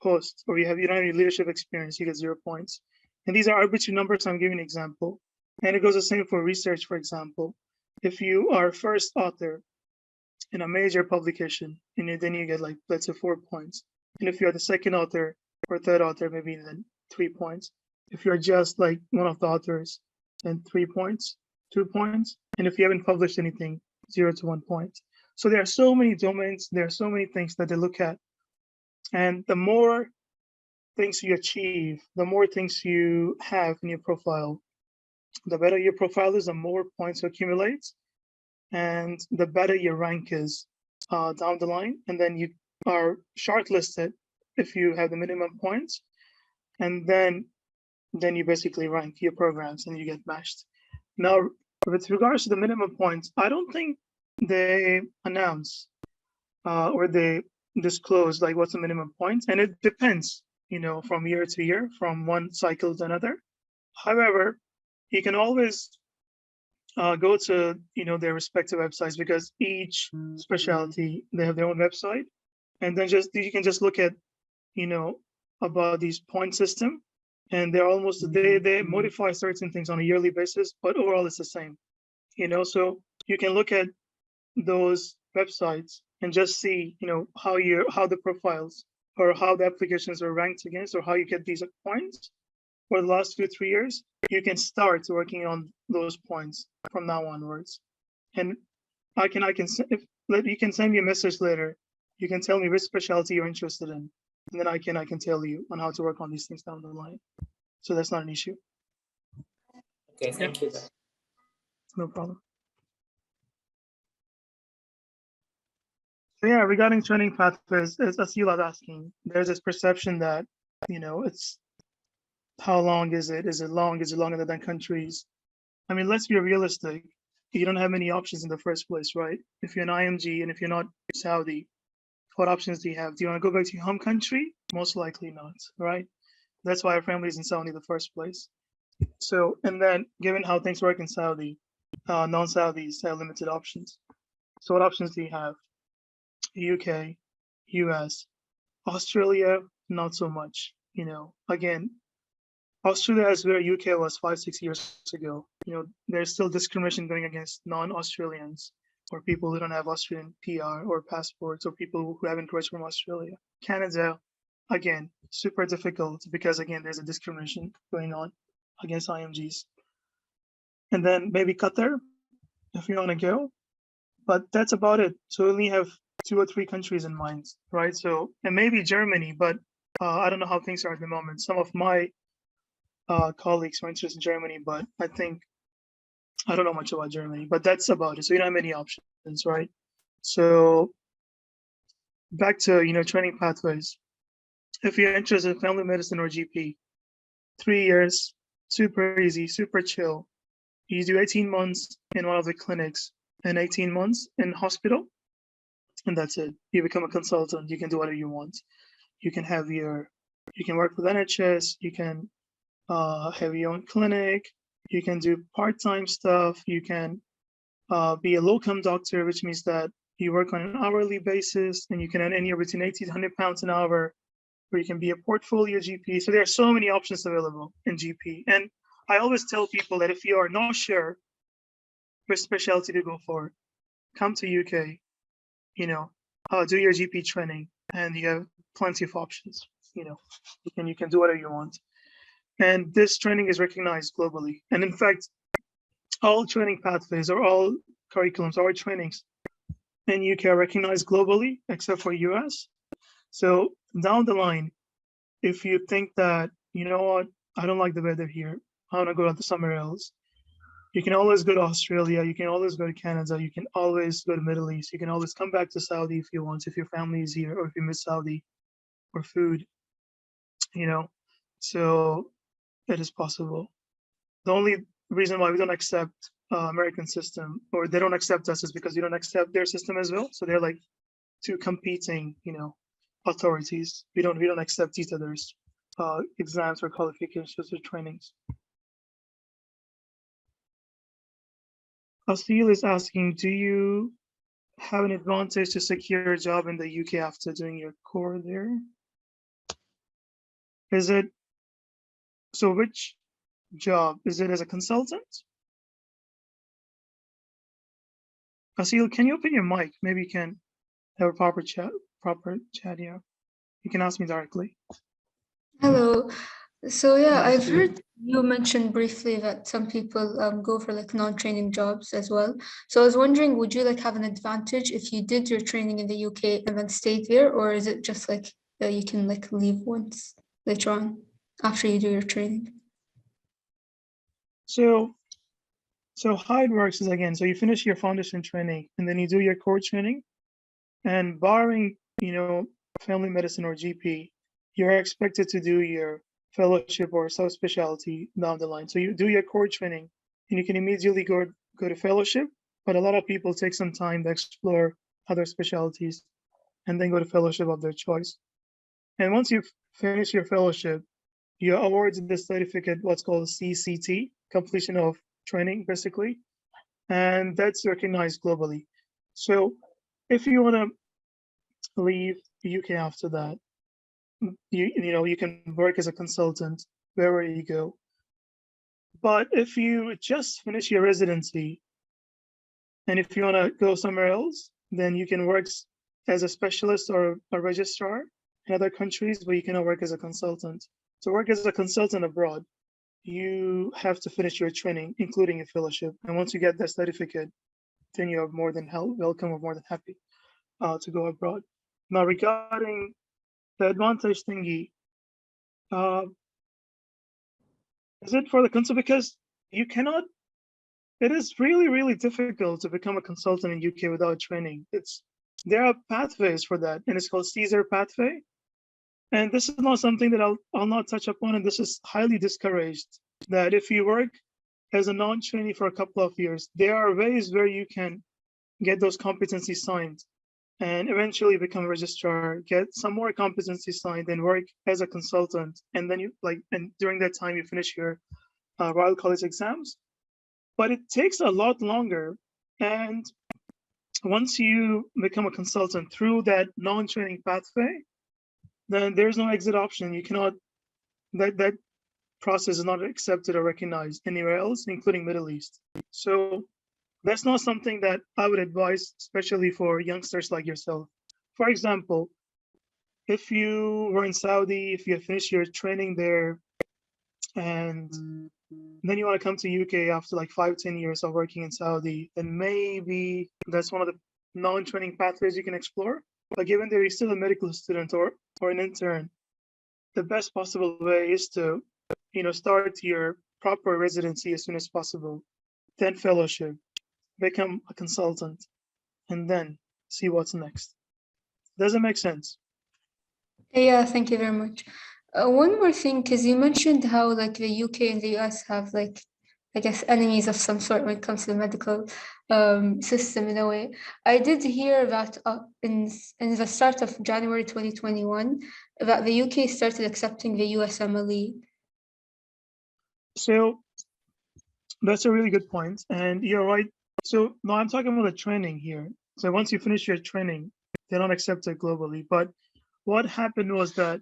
post, or you don't have any leadership experience, you get 0 points. And these are arbitrary numbers. I'm giving an example. And it goes the same for research, for example. If you are first author in a major publication, and then you get like, let's say 4 points. And if you're the second author or third author, maybe then 3 points. If you're just like one of the authors, then 3 points, 2 points. And if you haven't published anything, 0 to 1 point. So there are so many domains, there are so many things that they look at. And the more things you achieve, the more things you have in your profile, the better your profile is, the more points you accumulate, and the better your rank is down the line. And then you are shortlisted if you have the minimum points, and then you basically rank your programs and you get matched. Now, with regards to the minimum points, I don't think they announce or they disclose like what's the minimum points, and it depends, from year to year, from one cycle to another. However, you can always go to their respective websites, because each specialty, they have their own website, and then you can just look at about these point system, and they're almost they modify certain things on a yearly basis, but overall it's the same. So you can look at those websites and just see how the profiles or how the applications are ranked against, or how you get these points for the last 2-3 years. You can start working on those points from now onwards. And you can send me a message later. You can tell me which specialty you're interested in, and then I can tell you on how to work on these things down the line. So that's not an issue. Okay, thank you. No problem. So yeah, regarding training pathways, as Asil was asking, there's this perception that it's how long is it? Is it long? Is it longer than countries? I mean, let's be realistic. You don't have many options in the first place, right? If you're an IMG and if you're not Saudi, what options do you have? Do you want to go back to your home country? Most likely not, right? That's why our family is in Saudi in the first place. So, and then given how things work in Saudi, non-Saudis have limited options. So what options do you have? UK, US, Australia, not so much. Again, Australia is where UK was 5-6 years ago. There's still discrimination going against non-Australians, or people who don't have Australian PR or passports, or people who haven't graduated from Australia. Canada, again, super difficult, because again, there's a discrimination going on against IMGs. And then maybe Qatar, if you want to go, but that's about it. So we only have 2 or 3 countries in mind, right? So, and maybe Germany, but I don't know how things are at the moment. Some of my colleagues are interested in Germany, but I don't know much about Germany, but that's about it. So you don't have many options, right? So back to, training pathways. If you're interested in family medicine or GP, 3 years, super easy, super chill. You do 18 months in one of the clinics and 18 months in hospital, and that's it. You become a consultant. You can do whatever you want. You can work with NHS. You can have your own clinic. You can do part-time stuff. You can be a locum doctor, which means that you work on an hourly basis, and you can earn anywhere between 80 to 100 pounds an hour, or you can be a portfolio GP. So there are so many options available in GP. And I always tell people that if you are not sure which specialty to go for, come to UK, do your GP training, and you have plenty of options. You can do whatever you want. And this training is recognized globally. And in fact, all training pathways, or all curriculums, all trainings in UK are recognized globally, except for US. So down the line, if you think that, what, I don't like the weather here, I want to go to somewhere else, you can always go to Australia, you can always go to Canada, you can always go to Middle East, you can always come back to Saudi if you want, if your family is here, or if you miss Saudi or food, so it is possible. The only reason why we don't accept American system, or they don't accept us, is because we don't accept their system as well. So they're like 2 competing, authorities. We don't accept each other's exams or qualifications or trainings. Asil is asking, do you have an advantage to secure a job in the UK after doing your core there? So which job? Is it as a consultant? Asil, can you open your mic? Maybe you can have a proper chat, yeah. You can ask me directly. Hello. So yeah, I've So, heard you mention briefly that some people go for like non-training jobs as well. So I was wondering, would you like have an advantage if you did your training in the UK and then stayed there, or is it just like you can like leave once later on after you do your training? so, so how it works is, again, so you finish your foundation training and then you do your core training, and barring, family medicine or GP, you're expected to do your fellowship or subspecialty down the line. So you do your core training and you can immediately go to fellowship, but a lot of people take some time to explore other specialties and then go to fellowship of their choice. And once you finish your fellowship, you're awarded the certificate, what's called CCT, completion of training, basically, and that's recognized globally. So if you want to leave the UK after that, you can work as a consultant wherever you go. But if you just finish your residency and if you want to go somewhere else, then you can work as a specialist or a registrar in other countries, but you cannot work as a consultant. To work as a consultant abroad, you have to finish your training, including a fellowship. And once you get that certificate, then you're more than welcome or more than happy to go abroad. Now, regarding the advantage thingy, is it for the consult? Because you cannot, it is really, really difficult to become a consultant in UK without training. There are pathways for that, and it's called Caesar pathway. And this is not something that I'll not touch upon, and this is highly discouraged, that if you work as a non-trainee for a couple of years, there are ways where you can get those competencies signed and eventually become a registrar, get some more competencies signed and work as a consultant. And then and during that time you finish your Royal College exams. But it takes a lot longer. And once you become a consultant through that non-training pathway, then there's no exit option. You cannot, that process is not accepted or recognized anywhere else, including Middle East. So that's not something that I would advise, especially for youngsters like yourself. For example, if you were in Saudi, if you have finished your training there, and then you want to come to UK after like 5-10 years of working in Saudi, then maybe that's one of the non-training pathways you can explore. But given that you're still a medical student or an intern, the best possible way is to, start your proper residency as soon as possible, then fellowship, become a consultant, and then see what's next. Does it make sense? Yeah, thank you very much. One more thing, because you mentioned how like the UK and the US have like, I guess, enemies of some sort when it comes to the medical system in a way. I did hear that in the start of January 2021, that the UK started accepting the USMLE. So that's a really good point, and you're right. So no, I'm talking about the training here. So once you finish your training, they're not accepted globally. But what happened was that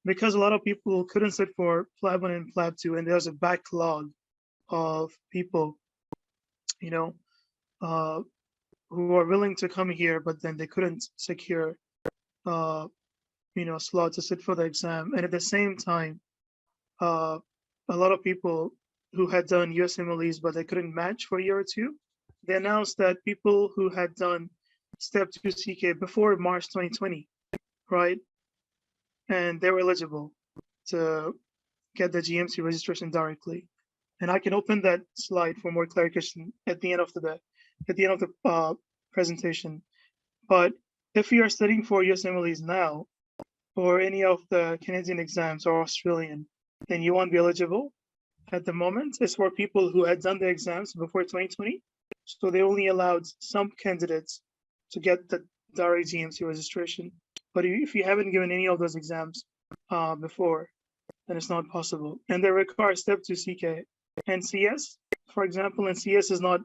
because a lot of people couldn't sit for PLAB 1 and PLAB 2, and there's a backlog of people, who are willing to come here, but then they couldn't secure, a slot to sit for the exam. And at the same time, a lot of people who had done USMLEs, but they couldn't match for a year or two, they announced that people who had done Step 2 CK before March 2020, right? And they were eligible to get the GMC registration directly. And I can open that slide for more clarification at the end of the presentation. But if you are studying for USMLEs now, or any of the Canadian exams or Australian, then you won't be eligible at the moment. It's for people who had done the exams before 2020. So they only allowed some candidates to get the direct GMC registration. But if you haven't given any of those exams before, then it's not possible. And they require Step 2 CK. And CS, for example, and CS is not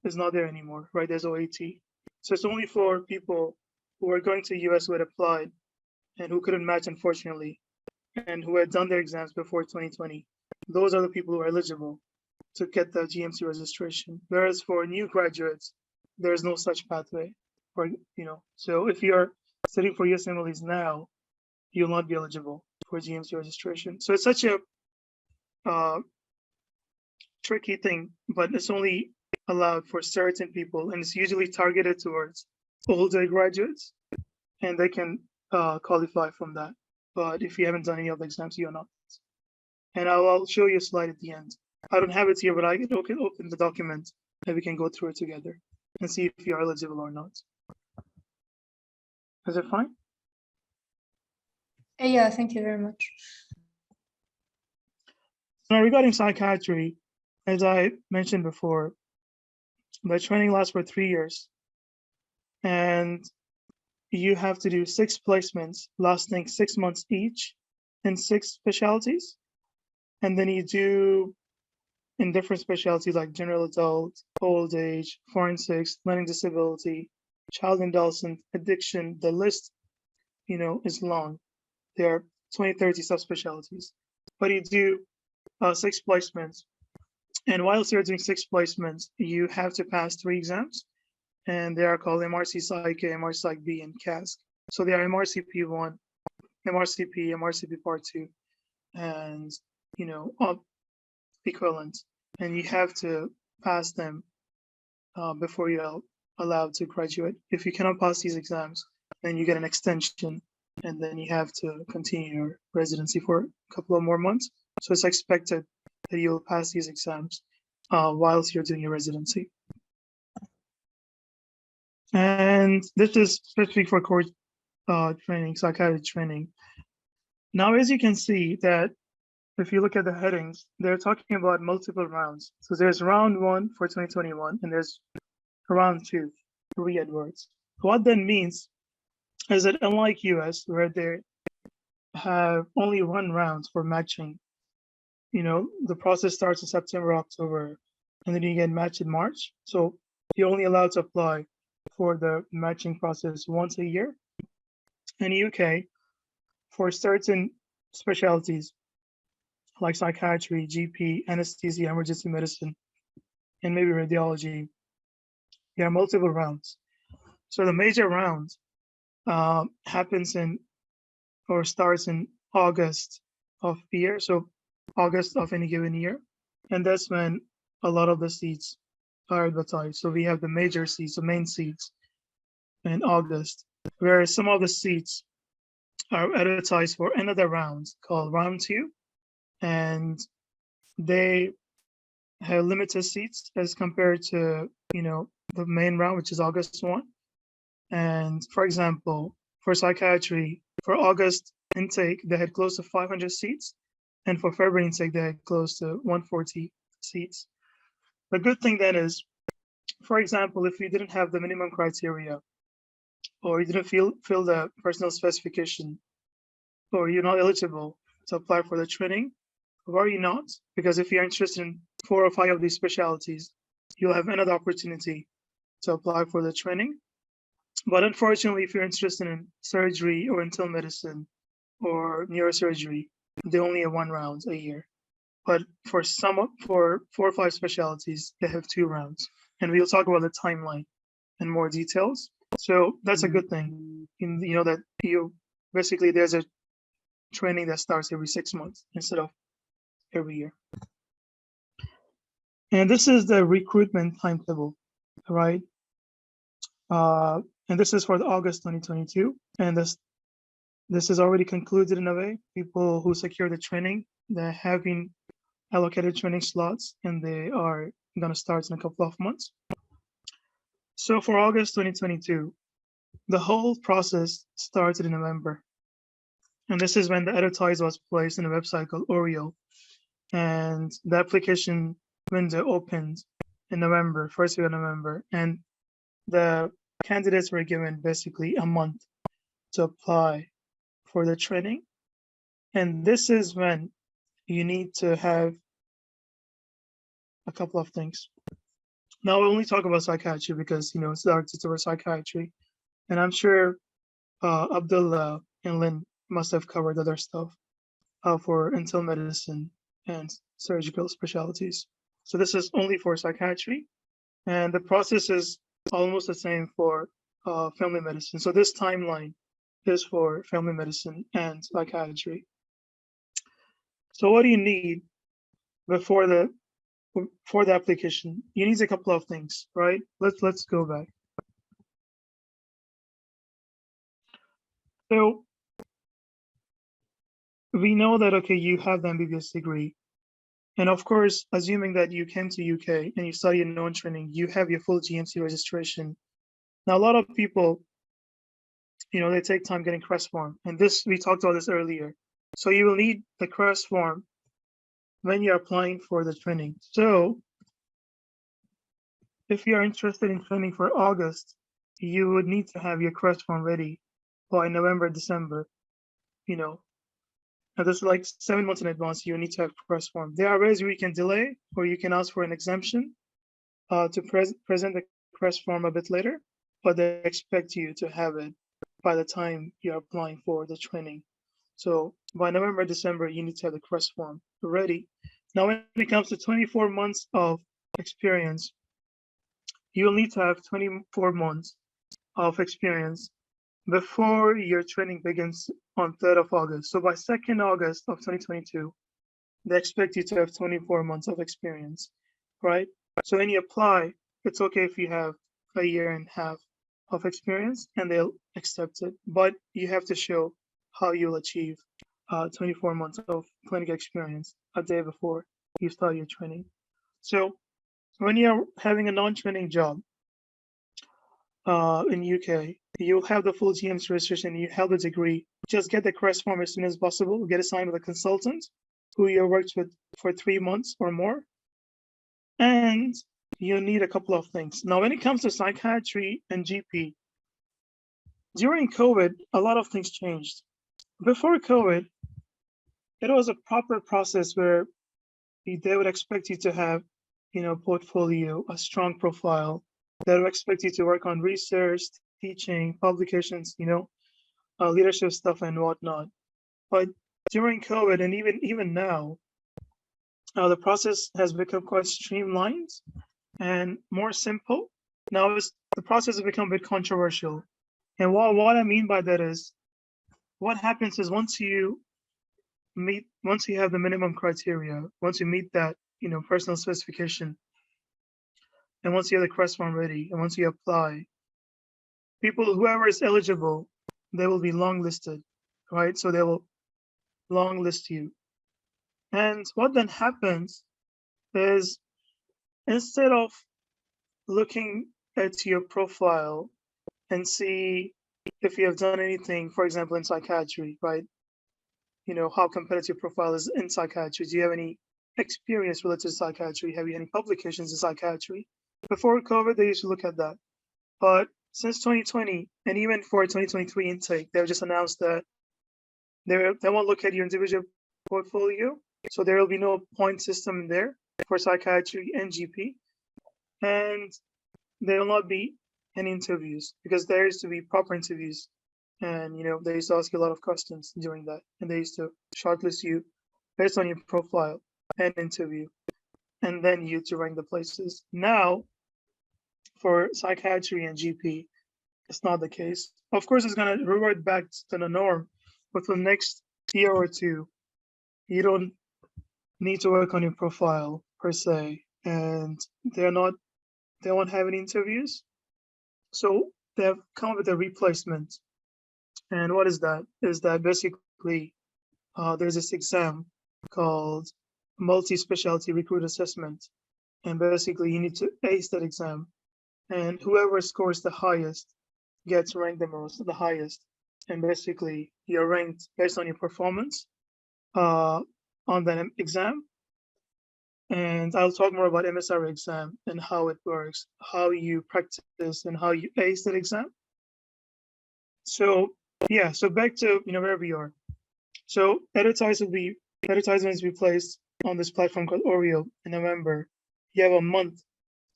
there anymore, right? There's OAT. So it's only for people who are going to US who had applied and who couldn't match, unfortunately, and who had done their exams before 2020. Those are the people who are eligible to get the GMC registration. Whereas for new graduates, there's no such pathway. So if you're studying for USMLEs now, you'll not be eligible for GMC registration. So it's such a tricky thing, but it's only allowed for certain people, and it's usually targeted towards older graduates, and they can qualify from that. But if you haven't done any of the exams, you're not. And I'll show you a slide at the end. I don't have it here, but I can open the document and we can go through it together and see if you're eligible or not. Is it fine? Yeah, thank you very much. Now, regarding psychiatry, as I mentioned before, the training lasts for 3 years, and you have to do 6 placements lasting 6 months each in 6 specialties. And then you do in different specialties like general adult, old age, forensics, learning disability, child and adolescent, addiction. The list, is long. There are 20, 30 subspecialties, but you do 6 placements. And whilst you're doing 6 placements, you have to pass 3 exams, and they are called MRC Psych A, MRC Psych B, and CASC. So they are MRCP 1, MRCP, MRCP Part 2, and equivalent. And you have to pass them before you're allowed to graduate. If you cannot pass these exams, then you get an extension, and then you have to continue your residency for a couple of more months. So it's expected that you'll pass these exams whilst you're doing your residency. And this is specific for core training, psychiatry training. Now, as you can see that if you look at the headings, they're talking about multiple rounds. So there's round 1 for 2021, and there's round 2, Riyadh words. What that means is that unlike US, where they have only 1 round for matching, the process starts in September, October, and then you get matched in March. So you're only allowed to apply for the matching process once a year. In UK, for certain specialties like psychiatry, GP, anesthesia, emergency medicine, and maybe radiology, there are multiple rounds. So the major round happens starts in August of the year, so August of any given year, and that's when a lot of the seats are advertised. So we have the major seats, the main seats in August, whereas some of the seats are advertised for another round called round 2, and they have limited seats as compared to the main round, which is August 1. And for example, for psychiatry, for August intake, they had close to 500 seats, and for February intake, they had close to 140 seats. The good thing then is, for example, if you didn't have the minimum criteria, or you didn't fill the personal specification, or you're not eligible to apply for the training, worry not, because if you're interested in 4 or 5 of these specialties, you'll have another opportunity to apply for the training. But unfortunately, if you're interested in surgery or internal medicine or neurosurgery, they only have 1 round a year. But for 4 or 5 specialties, they have 2 rounds. And we'll talk about the timeline in more details. So that's a good thing, that basically there's a training that starts every 6 months instead of every year. And this is the recruitment timetable, right? And this is for the August 2022. And this is already concluded in a way. People who secure the training, they have been allocated training slots, and they are going to start in a couple of months. So for August 2022, the whole process started in November. And this is when the advertise was placed in a website called Oriel. And the application window opened in November, first week of November. And the candidates were given basically a month to apply for the training. And this is when you need to have a couple of things. Now we'll only talk about psychiatry because, it's directed towards psychiatry. And I'm sure Abdullah and Lynn must have covered other stuff for internal medicine and surgical specialties. So this is only for psychiatry. And the process is almost the same for family medicine. So this timeline is for family medicine and psychiatry. So what do you need before the application? You need a couple of things, right? Let's go back. So we know that, okay, you have the MBBS degree. And of course, assuming that you came to UK and you study in non-training, you have your full GMC registration. Now, a lot of people, they take time getting CREST form. And this, we talked about this earlier. So you will need the CREST form when you're applying for the training. So if you're interested in training for August, you would need to have your CREST form ready by November, December, Now this is like 7 months in advance, you need to have CREST form. There are ways we can delay, or you can ask for an exemption to present the CREST form a bit later, but they expect you to have it by the time you're applying for the training. So by November, December, you need to have the CREST form ready. Now, when it comes to 24 months of experience, you'll need to have 24 months of experience before your training begins on 3rd of August. So by 2nd August of 2022, they expect you to have 24 months of experience, right? So when you apply, it's okay if you have a year and a half of experience and they'll accept it, but you have to show how you'll achieve 24 months of clinical experience a day before you start your training. So when you're having a non-training job in UK, you'll have the full GMC registration, you have the degree. Just get the CREST form as soon as possible, get assigned with a consultant who you worked with for 3 months or more. And you need a couple of things. Now, when it comes to psychiatry and GP, during COVID, a lot of things changed. Before COVID, it was a proper process where they would expect you to have, portfolio, a strong profile. They would expect you to work on research, teaching, publications, leadership stuff and whatnot. But during COVID and even now, the process has become quite streamlined and more simple. Now the process has become a bit controversial. And what I mean by that is, what happens is once you have the minimum criteria, once you meet that, personal specification, and once you have the CREST form ready, and once you apply, whoever is eligible, they will be long-listed, right? So they will long-list you. And what then happens is, instead of looking at your profile and see if you have done anything, for example, in psychiatry, right? How competitive profile is in psychiatry. Do you have any experience related to psychiatry? Have you any publications in psychiatry? Before COVID, they used to look at that. But since 2020, and even for 2023 intake, they've just announced that they won't look at your individual portfolio. So there will be no point system in there for psychiatry and GP. And there will not be any interviews, because there used to be proper interviews. And, they used to ask you a lot of questions during that. And they used to shortlist you based on your profile and interview. And then you to rank the places. Now, for psychiatry and GP, it's not the case. Of course, it's going to revert back to the norm. But for the next year or two, you don't need to work on your profile per se. And they won't have any interviews. So they have come up with a replacement. And what is that? Is that basically there's this exam called multi-specialty recruit assessment. And basically you need to ace that exam. And whoever scores the highest gets ranked the highest. And basically you're ranked based on your performance on that exam. And I'll talk more about MSRA exam and how it works, how you practice and how you ace that exam. So yeah, so back to where we are. So advertisements will be placed on this platform called Oreo in November. You have a month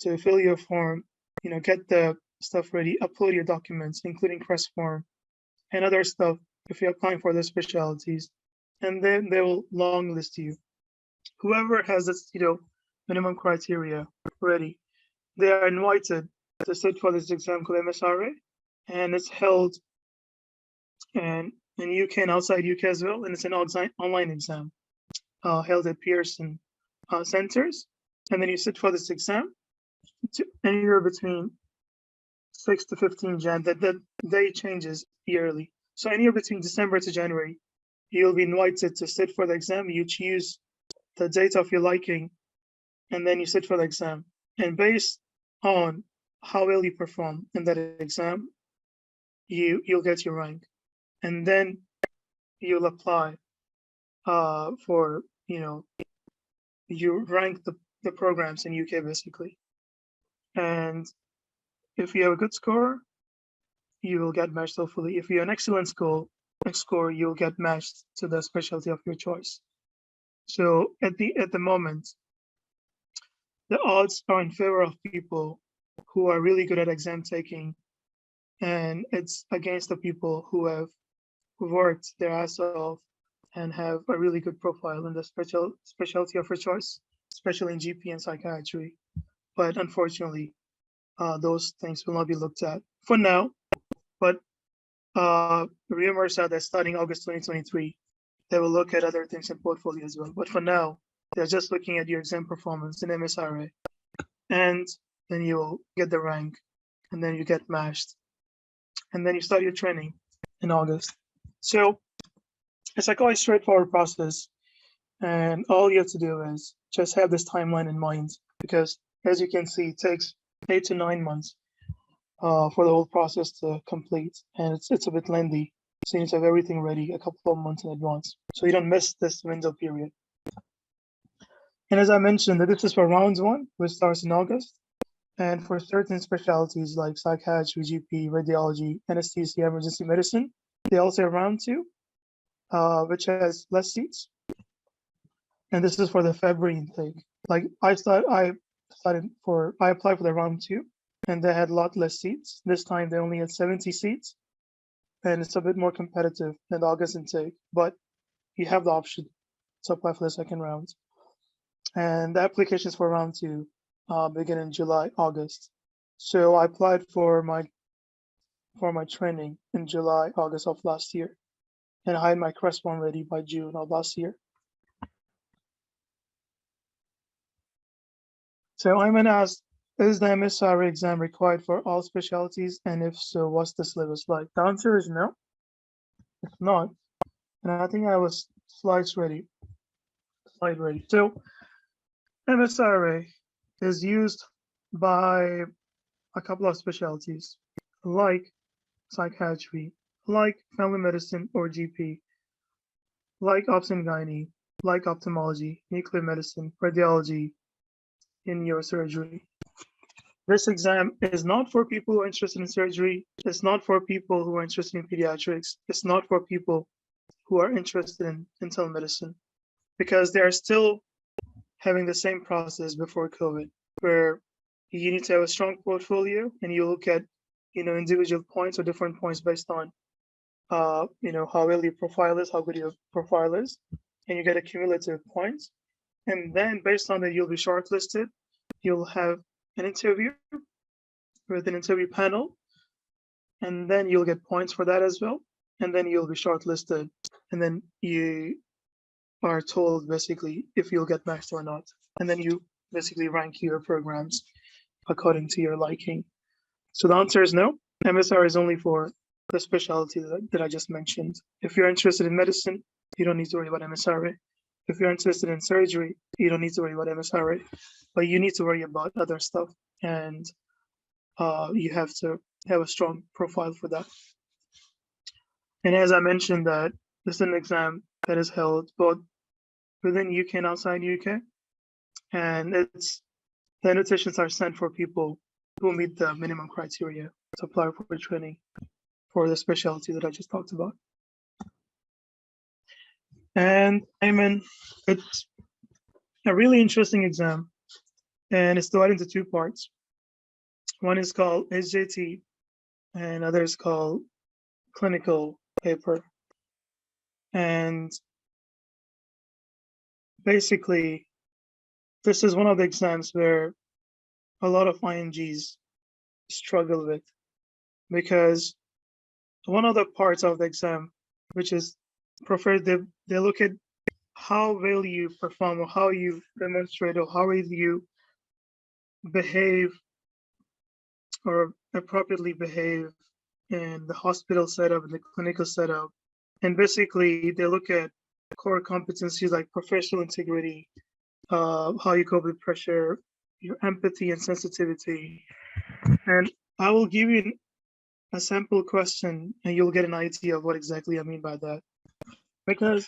to fill your form, get the stuff ready, upload your documents, including CREST form and other stuff if you're applying for the specialties. And then they will long list you. Whoever has this, minimum criteria ready, they are invited to sit for this exam called MSRA, and it's held in UK and outside UK as well, and it's an online exam. held at Pearson centers, and then you sit for this exam anywhere between 6 to 15 Jan. That day changes yearly. So anywhere between December to January, you'll be invited to sit for the exam. You choose the date of your liking, and then you sit for the exam. And based on how well you perform in that exam, you'll get your rank, and then you'll apply for, you rank the programs in UK basically. And if you have a good score, you will get matched hopefully. If you have an excellent score, you'll get matched to the specialty of your choice. So at the moment, the odds are in favor of people who are really good at exam taking, and it's against the people who have worked their ass off and have a really good profile in the specialty of your choice, especially in GP and psychiatry. But unfortunately, those things will not be looked at for now. But rumors are that starting August 2023, they will look at other things in portfolio as well. But for now, they're just looking at your exam performance in MSRA, and then you'll get the rank, and then you get matched, and then you start your training in August. So it's like quite a straightforward process, and all you have to do is just have this timeline in mind, because as you can see, it takes 8 to 9 months for the whole process to complete, and it's a bit lengthy. So you need to have everything ready a couple of months in advance, so you don't miss this window period. And as I mentioned, that this is for round 1, which starts in August. And for certain specialties like psychiatry, GP, radiology, anesthesia, emergency medicine, they also have round 2, which has less seats. And this is for the February intake. Like I applied for the round 2, and they had a lot less seats. This time they only had 70 seats, and it's a bit more competitive than the August intake, but you have the option to apply for the second round. And the applications for round 2 begin in July, August. So I applied for my training in July, August of last year, and I had my CREST one ready by June of last year. So I'm gonna ask, is the MSRA exam required for all specialties? And if so, what's the syllabus like? The answer is no, it's not. And I think I was slide ready. So MSRA is used by a couple of specialties like psychiatry, like family medicine or GP, like obs and gynae, like ophthalmology, nuclear medicine, radiology, and neurosurgery. This exam is not for people who are interested in surgery. It's not for people who are interested in pediatrics. It's not for people who are interested in internal medicine, because they are still having the same process before COVID, where you need to have a strong portfolio, and you look at, individual points or different points based on, how well your profile is, how good your profile is, and you get a cumulative points. And then based on that, you'll be shortlisted. You'll have an interview with an interview panel, and then you'll get points for that as well. And then you'll be shortlisted, and then you are told basically if you'll get matched or not. And then you basically rank your programs according to your liking. So the answer is no. MSR is only for the specialty that I just mentioned. If you're interested in medicine, you don't need to worry about MSRA. If you're interested in surgery, you don't need to worry about MSRA, but you need to worry about other stuff, and you have to have a strong profile for that. And as I mentioned, that this is an exam that is held both within UK and outside UK, and the invitations are sent for people who meet the minimum criteria to apply for training for the specialty that I just talked about. And it's a really interesting exam, and it's divided into 2 parts. One is called SJT, and other is called clinical paper. And basically, this is one of the exams where a lot of INGs struggle with, because one of the parts of the exam, which is preferred, they look at how will you perform, or how you demonstrate, or how will you behave or appropriately behave in the hospital setup, in the clinical setup. And basically, they look at core competencies like professional integrity, how you cope with pressure, your empathy and sensitivity. And I will give you a sample question, and you'll get an idea of what exactly I mean by that. Because,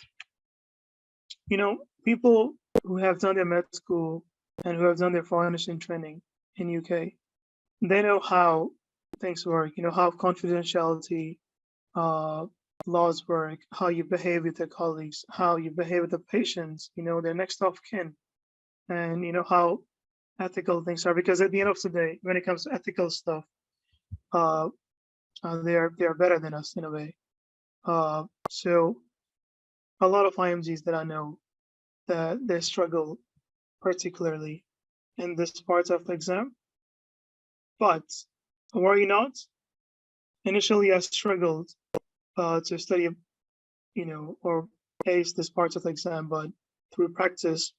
you know, people who have done their med school and who have done their foreign exchange training in UK, they know how things work, you know, how confidentiality laws work, how you behave with your colleagues, how you behave with the patients, you know, their next of kin, and you know how ethical things are. Because at the end of the day, when it comes to ethical stuff, they are better than us in a way. So a lot of IMGs that I know, that they struggle particularly in this part of the exam. But worry not. Initially, I struggled to study, you know, or ace this part of the exam, but through practice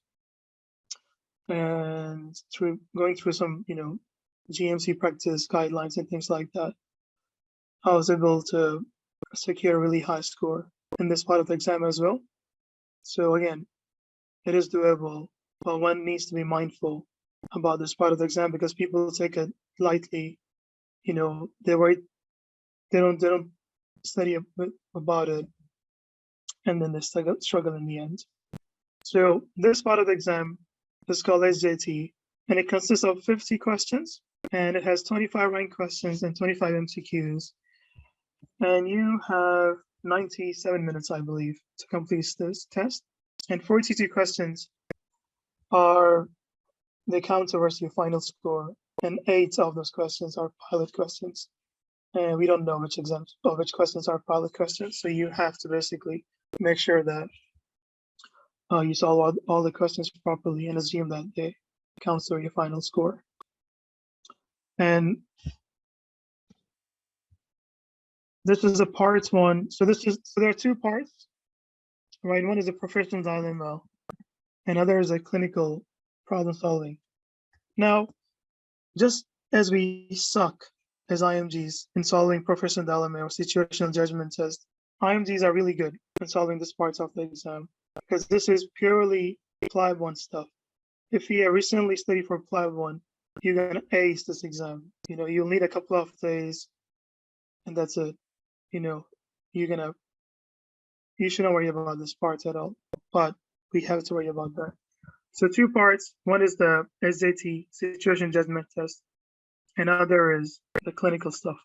and through going through some, you know, GMC practice guidelines and things like that, I was able to secure a really high score in this part of the exam as well. So again, it is doable, but one needs to be mindful about this part of the exam because people take it lightly. You know, they don't study about it, and then they struggle in the end. So this part of the exam is called SJT, and it consists of 50 questions, and it has 25 ranked questions and 25 MCQs. And you have 97 minutes, I believe, to complete this test. And 42 questions are, they count towards your final score, and 8 of those questions are pilot questions. And we don't know which exams or which questions are pilot questions. So you have to basically make sure that you solve all the questions properly and assume that they count toward your final score. And this is a part one. So there are 2 parts, right? One is a professional dilemma, and other is a clinical problem solving. Now, just as we suck as IMGs in solving professional dilemma or situational judgment test, IMGs are really good in solving this part of the exam because this is purely PLAB 1 stuff. If you have recently studied for PLAB 1, you're gonna ace this exam. You know, you'll need a couple of days, and that's it. You know, you shouldn't worry about this part at all, but we have to worry about that. So 2 parts. One is the SJT, situation judgment test, and other is the clinical stuff.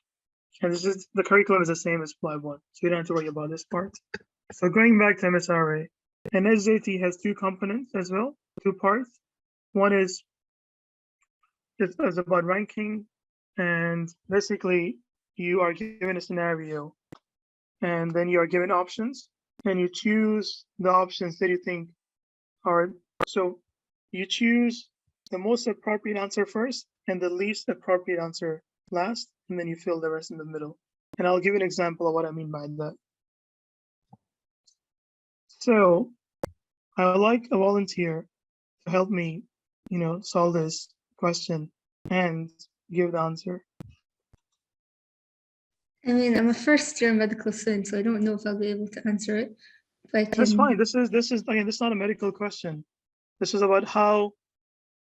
And this is, the curriculum is the same as PLAB 1, so you don't have to worry about this part. So going back to MSRA, and SJT has 2 components as well, 2 parts. One is about ranking, and basically you are given a scenario, and then you are given options, and you choose the options that you think are, so you choose the most appropriate answer first and the least appropriate answer last, and then you fill the rest in the middle. And I'll give you an example of what I mean by that. So I would like a volunteer to help me, you know, solve this question and give the answer. I mean, I'm a first-year medical student, so I don't know if I'll be able to answer it. But That's fine. This is again, this is not a medical question. This is about how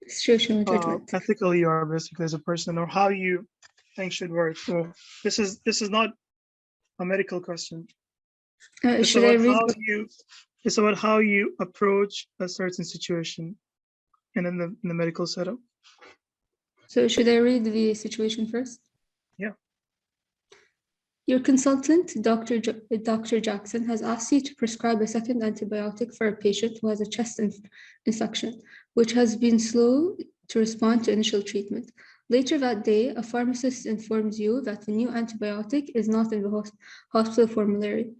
situational judgment. ethical you are basically as a person, or how you think should work. So this is not a medical question. Should I read? It's about how you approach a certain situation, and in the medical setup. So should I read the situation first? Yeah. Your consultant, Dr. Jackson, has asked you to prescribe a second antibiotic for a patient who has a chest infection, which has been slow to respond to initial treatment. Later that day, a pharmacist informs you that the new antibiotic is not in the hospital formulary.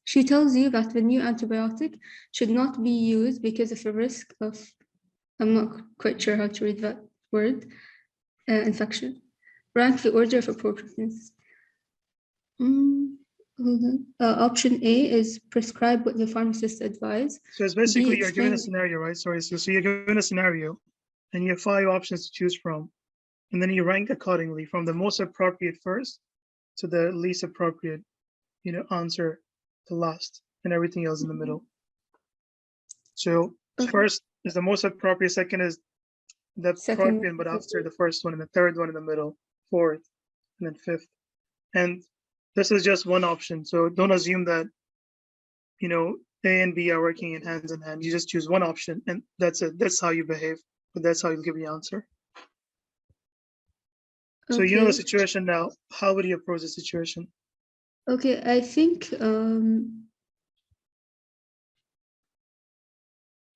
She tells you that the new antibiotic should not be used because of a risk of, I'm not quite sure how to read that word, infection. Rank the order of appropriateness. hold on. Option A is prescribe what the pharmacist advised. So it's basically B, you're given a explain. scenario, right? Sorry, so you're given a scenario and you have 5 options to choose from. And then you rank accordingly from the most appropriate first to the least appropriate, answer to last, and everything else in the middle. So Okay. first is the most appropriate, second is the Second. appropriate, but after the first one, and the third one in the middle, fourth, and then fifth. And this is just one option. So don't assume that, A and B are working in hand. You just choose one option and that's it. That's how you behave, but that's how you give the answer. So you know the Okay. situation now. How would you approach the situation? Okay, I think hold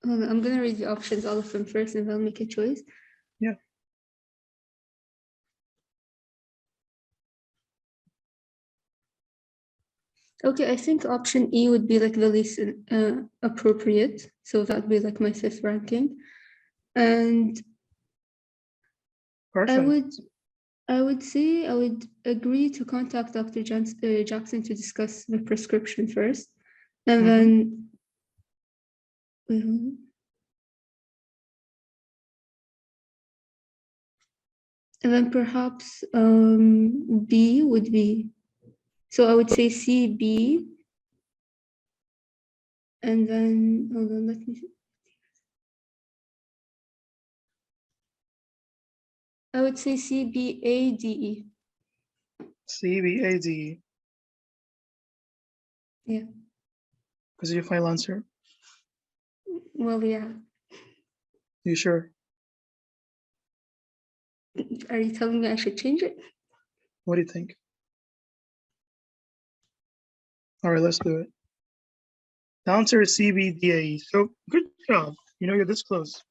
on, I'm gonna read the options, all of them first, and I'll make a choice. Yeah. Okay, I think option E would be like the least appropriate. So that'd be like my 5th ranking. And Perfect. I would say I would agree to contact Dr. Jackson to discuss the prescription first. And then wait, hold on. And then perhaps B would be, so I would say C, B, and then hold on, let me see. I would say C, B, A, D, E. C, B, A, D, E. Yeah. Is it your final answer? Well, yeah. You sure? Are you telling me I should change it? What do you think? All right, let's do it. The answer is C, B, D, A, E. So good job. You're this close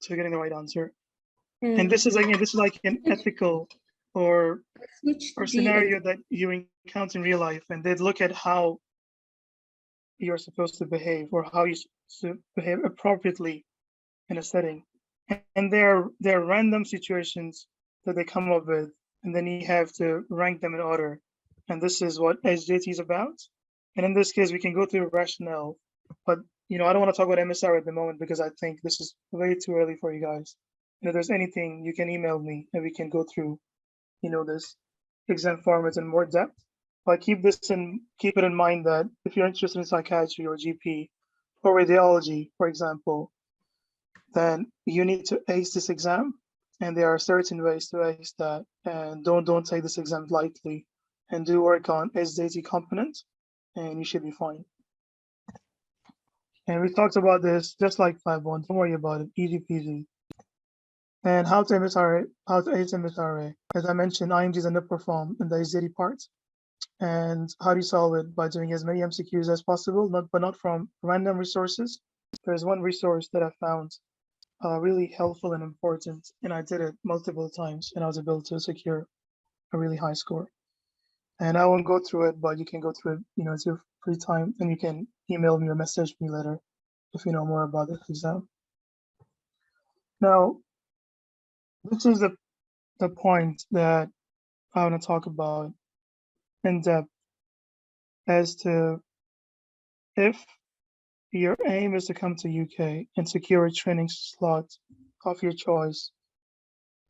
to getting the right answer. And this is like an ethical or scenario that you encounter in real life, and they'd look at how you're supposed to behave or how you should behave appropriately in a setting. And there are random situations that they come up with, and then you have to rank them in order. And this is what SJT is about. And in this case, we can go through rationale, but I don't want to talk about MSR at the moment because I think this is way too early for you guys. If there's anything, you can email me and we can go through, this exam format in more depth. But keep it in mind that if you're interested in psychiatry or GP or radiology, for example, then you need to ace this exam, and there are certain ways to ace that. And don't take this exam lightly, and do work on SDT component, and you should be fine. And we talked about this just like 5-1. Don't worry about it, easy peasy. And how to ace MSRA. As I mentioned, IMGs underperform in the SDT part. And how do you solve it? By doing as many MCQs as possible, but not from random resources. There's one resource that I found really helpful and important, and I did it multiple times, and I was able to secure a really high score. And I won't go through it, but you can go through it, at your free time, and you can email me or message me later if you know more about this exam. Now, this is the point that I want to talk about in depth as to if your aim is to come to UK and secure a training slot of your choice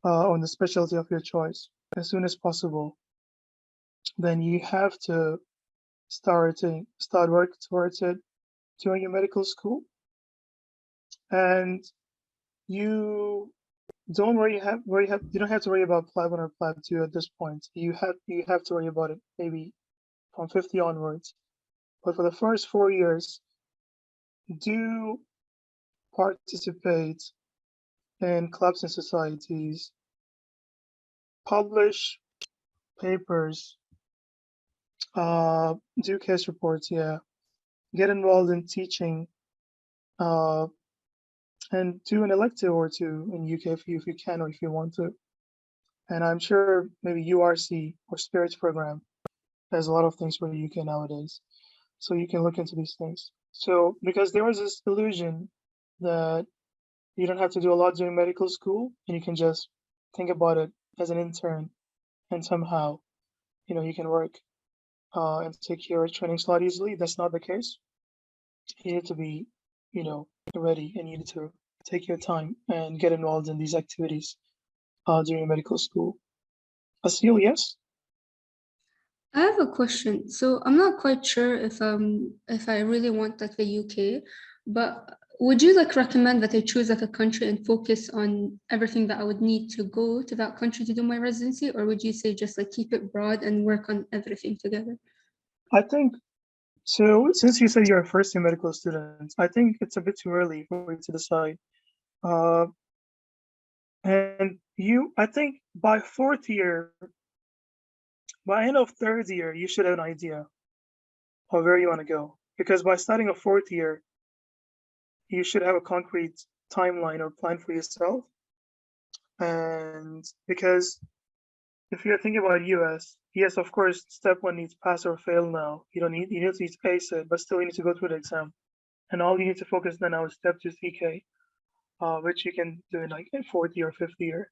on the specialty of your choice as soon as possible, then you have to start work towards it during your medical school. And you don't have to worry about Plat 1 or Plat 2 at this point. You have to worry about it maybe from 50 onwards. But for the first 4 years, do participate in clubs and societies, publish papers, do case reports, get involved in teaching, and do an elective or two in UK if you can or if you want to. And I'm sure maybe URC or Spirits program has a lot of things for the UK nowadays. So you can look into these things. So because there was this illusion that you don't have to do a lot during medical school and you can just think about it as an intern and somehow, you can work and take your trainings a lot easily. That's not the case. You need to be, ready, and you need to take your time and get involved in these activities during medical school. Asil, yes? I have a question. So I'm not quite sure if I really want like the UK, but would you like recommend that I choose like a country and focus on everything that I would need to go to that country to do my residency, or would you say just like keep it broad and work on everything together? I think so. Since you said you're a first year medical student, I think it's a bit too early for you to decide. And I think by fourth year, by end of third year, you should have an idea of where you want to go. Because by starting a fourth year, you should have a concrete timeline or plan for yourself. And because if you're thinking about US, yes, of course, step one needs pass or fail now. You need to ace it, but still you need to go through the exam. And all you need to focus on now is step 2 CK, which you can do in like fourth year or fifth year.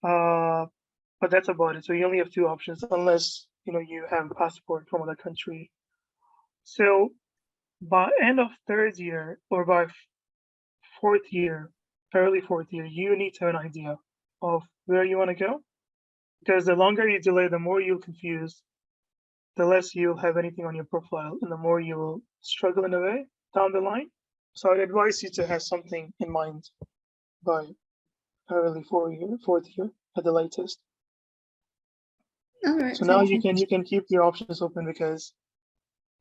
But that's about it. So you only have two options unless you have a passport from another country. So by end of third year or by fourth year, early fourth year, you need to have an idea of where you want to go. Because the longer you delay, the more you'll confuse, the less you'll have anything on your profile, and the more you will struggle in a way down the line. So I'd advise you to have something in mind by early fourth year at the latest. All right. So now you can keep your options open because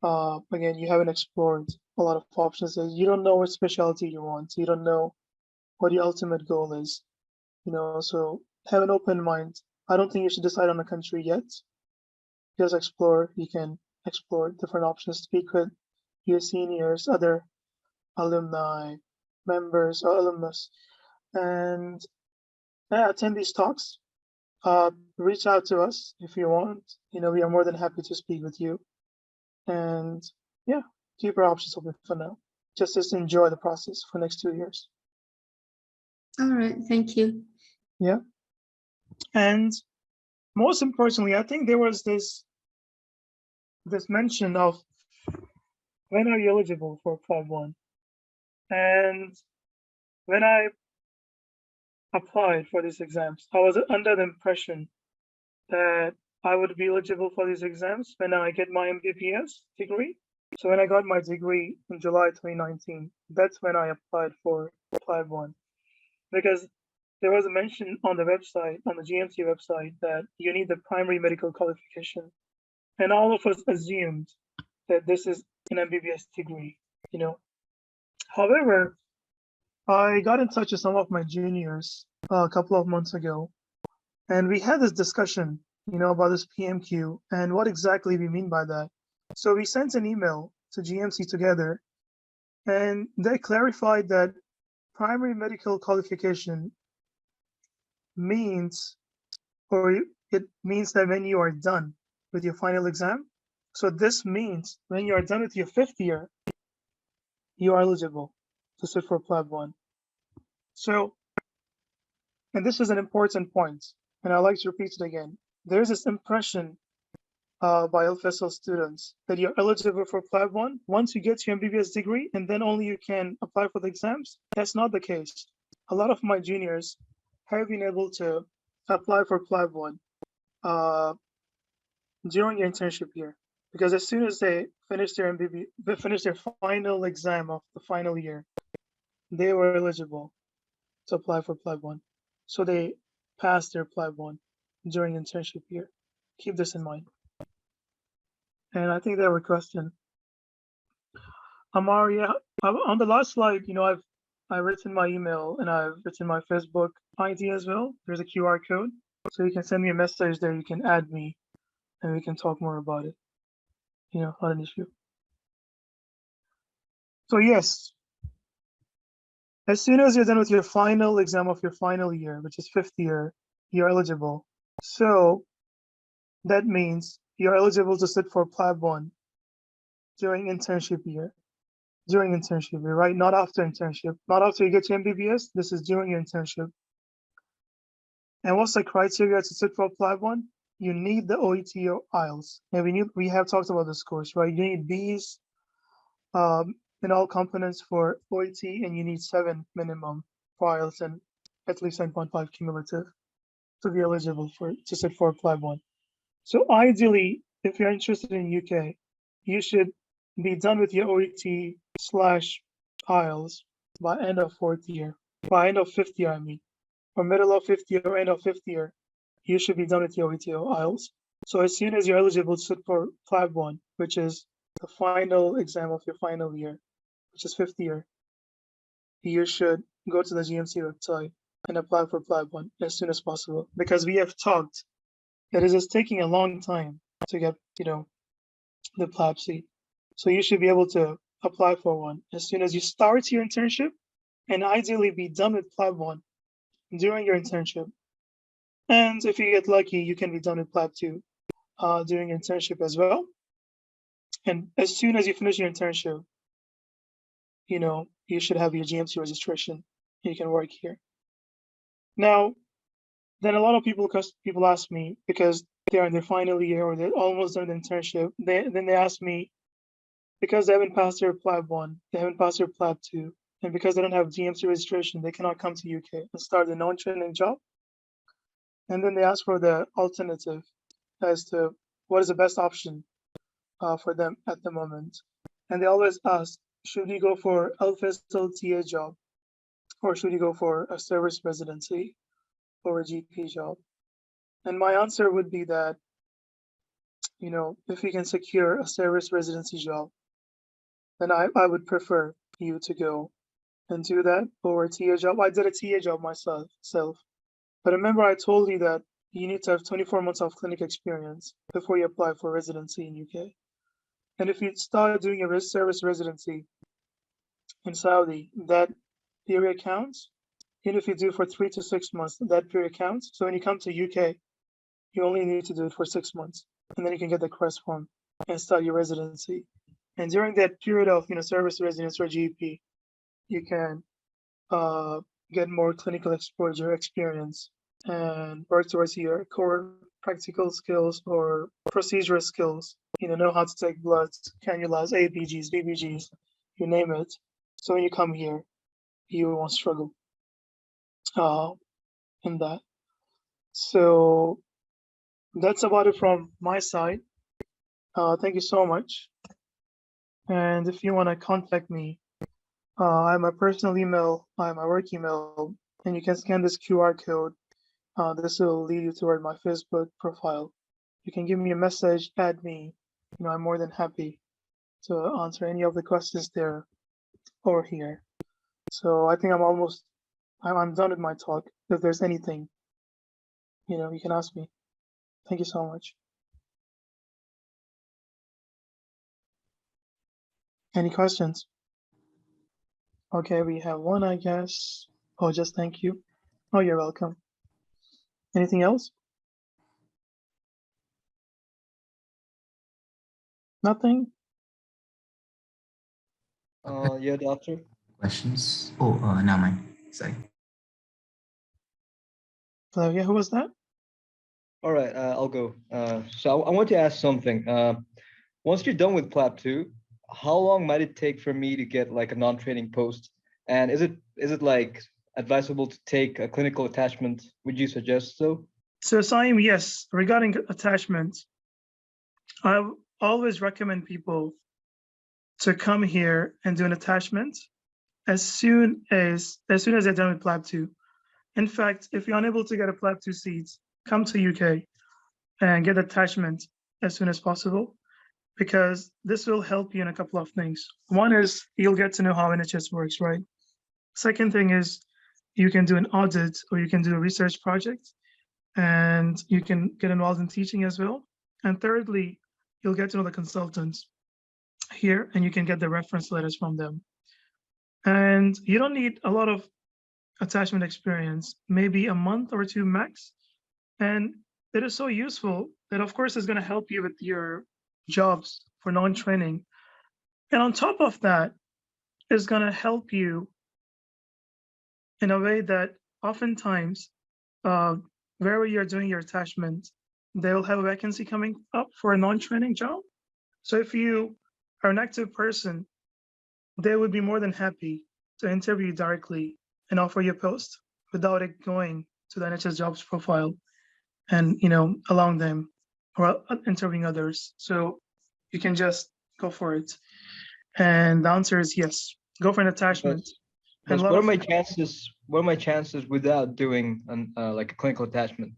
again, you haven't explored a lot of options. You don't know what specialty you want. You don't know what your ultimate goal is. So have an open mind. I don't think you should decide on a country yet. Just explore. You can explore different options, speak with your seniors, other alumni, members, or alumnus, and attend these talks. Reach out to us if you want. We are more than happy to speak with you. And yeah, keep our options open for now. Just enjoy the process for the next 2 years. All right. Thank you. Yeah. And most importantly, I think there was this mention of when are you eligible for Part 1? And when I applied for these exams, I was under the impression that I would be eligible for these exams when I get my MBBS degree. So when I got my degree in July 2019, that's when I applied for Part 1. Because there was a mention on the website, on the GMC website, that you need the primary medical qualification. And all of us assumed that this is an MBBS degree, However, I got in touch with some of my juniors a couple of months ago, and we had this discussion, about this PMQ and what exactly we mean by that. So we sent an email to GMC together, and they clarified that primary medical qualification means, or it means that when you are done with your final exam, so this means when you are done with your fifth year, you are eligible to sit for Part 1. So, and this is an important point, and I'd like to repeat it again. There's this impression by Alfaisal students that you're eligible for Part 1 once you get your MBBS degree, and then only you can apply for the exams. That's not the case. A lot of my juniors have been able to apply for Part 1 during your internship year, because as soon as they finish their final exam of the final year, they were eligible to apply for Part 1. So they passed their Part 1 during internship year. Keep this in mind. And I think they have a question. Amaria, on the last slide, I've written my email and I've written my Facebook ID as well. There's a QR code, so you can send me a message there. You can add me, and we can talk more about it. Not an issue. So yes, as soon as you're done with your final exam of your final year, which is fifth year, you're eligible. So that means you're eligible to sit for Part 1 during internship year. Right? Not after internship, not after you get your MBBS. This is during your internship. And what's the criteria to sit for Part 1? you need the OET or IELTS. And we have talked about this course, right? You need B's in all components for OET, and you need 7 minimum for IELTS and at least 7.5 cumulative to be eligible to sit for PLAB 1. So ideally, if you're interested in UK, you should be done with your OET/IELTS by end of 4th year, by end of 5th year, I mean, or middle of 5th year or end of 5th year, you should be done with your OET or IELTS. So as soon as you're eligible to sit for PLAB 1, which is the final exam of your final year, which is 5th year, you should go to the GMC website and apply for PLAB 1 as soon as possible, because we have talked that it is taking a long time to get, the PLAB seat. So you should be able to apply for one as soon as you start your internship, and ideally be done with PLAB 1 during your internship. And if you get lucky, you can be done with PLAB 2 during your internship as well. And as soon as you finish your internship, you should have your GMC registration. You can work here. Now, then a lot of people ask me, because they're in their final year or they're almost done the internship, then they ask me, because they haven't passed their PLAB 1, they haven't passed their PLAB 2, and because they don't have GMC registration, they cannot come to UK and start a non-training job. And then they ask for the alternative as to what is the best option for them at the moment. And they always ask, should you go for Alfaisal TA job, or should you go for a service residency or a GP job? And my answer would be that, if you can secure a service residency job, then I would prefer you to go and do that over a TA job. I did a TA job myself. But remember, I told you that you need to have 24 months of clinic experience before you apply for residency in UK. And if you start doing a service residency in Saudi, that period counts. Even if you do for 3 to 6 months, that period counts. So when you come to UK, you only need to do it for 6 months, and then you can get the crest form and start your residency. And during that period of service residence or GP, you can get more clinical exposure experience and work towards your core practical skills or procedural skills. Know how to take bloods, cannulas, ABGs, BBGs, you name it. So when you come here, you won't struggle in that. So that's about it from my side. Thank you so much. And if you want to contact me, I have my personal email, I have my work email, and you can scan this QR code. This will lead you toward my Facebook profile. You can give me a message, add me. I'm more than happy to answer any of the questions there or here. So I think I'm done with my talk. If there's anything, you can ask me. Thank you so much. Any questions? Okay, we have one, I guess. Oh, just thank you. Oh, you're welcome. Anything else? Nothing? Yeah, doctor. Questions? Oh, now mine. Sorry. Yeah, who was that? All right, I'll go. So I want to ask something. Once you're done with PLAB 2, how long might it take for me to get like a non-training post? And is it like advisable to take a clinical attachment? Would you suggest so? So Saim, yes, regarding attachment, I always recommend people to come here and do an attachment as soon as they're done with PLAB 2. In fact, if you're unable to get a PLAB 2 seat, come to UK and get attachment as soon as possible, because this will help you in a couple of things. One is you'll get to know how NHS works, right? Second thing is you can do an audit or you can do a research project, and you can get involved in teaching as well. And thirdly, you'll get to know the consultants here and you can get the reference letters from them. And you don't need a lot of attachment experience, maybe a month or 2 max. And it is so useful that, of course, it's going to help you with your jobs for non-training. And on top of that, it's going to help you in a way that oftentimes, wherever you're doing your attachment, they will have a vacancy coming up for a non-training job. So if you are an active person, they would be more than happy to interview you directly and offer you a post without it going to the NHS jobs profile and allowing them or interviewing others. So you can just go for it. And the answer is yes. Go for an attachment. But what are my chances? What are my chances without doing like a clinical attachment?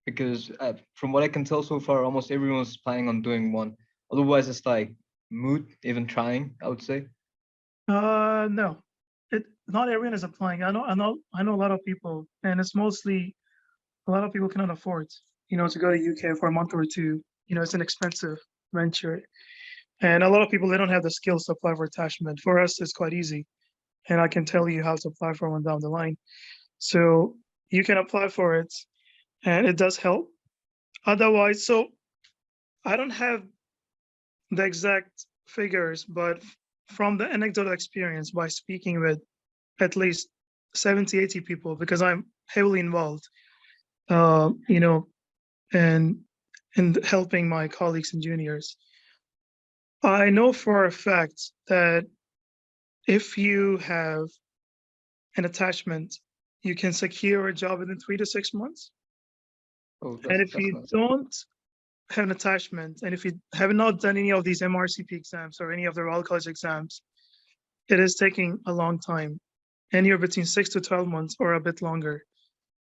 Because from what I can tell so far, almost everyone's planning on doing one. Otherwise, it's like moot even trying, I would say. No, not everyone is applying. I know a lot of people, and it's mostly a lot of people cannot afford, to go to UK for a month or two. It's an expensive venture, and a lot of people, they don't have the skills to apply for attachment. For us, it's quite easy, and I can tell you how to apply for one down the line. So you can apply for it, and it does help. Otherwise, so I don't have the exact figures, but from the anecdotal experience by speaking with at least 70, 80 people, because I'm heavily involved, and in helping my colleagues and juniors, I know for a fact that if you have an attachment, you can secure a job within 3 to 6 months. Oh, and if you don't have an attachment, and if you have not done any of these MRCP exams or any of the Royal College exams, it is taking a long time, anywhere between 6 to 12 months or a bit longer.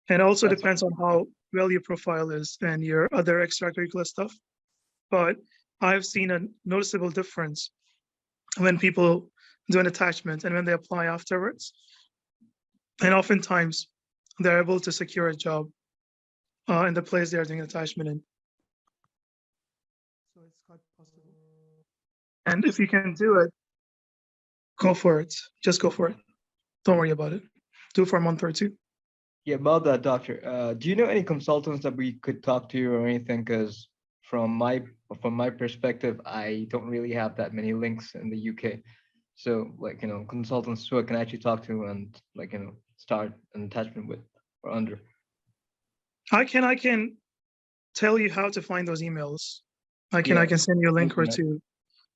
And also depends on how well your profile is and your other extracurricular stuff. But I've seen a noticeable difference when people do an attachment and when they apply afterwards. And oftentimes they're able to secure a job in the place they're doing an attachment in. So it's quite possible. And if you can do it, go for it. Just go for it. Don't worry about it. Do it for a month or two. Yeah, about that, doctor. Do you know any consultants that we could talk to or anything? Because from my perspective, I don't really have that many links in the UK. So like, consultants who I can actually talk to and like, start an attachment with or under. I can tell you how to find those emails. I can send you a link or two.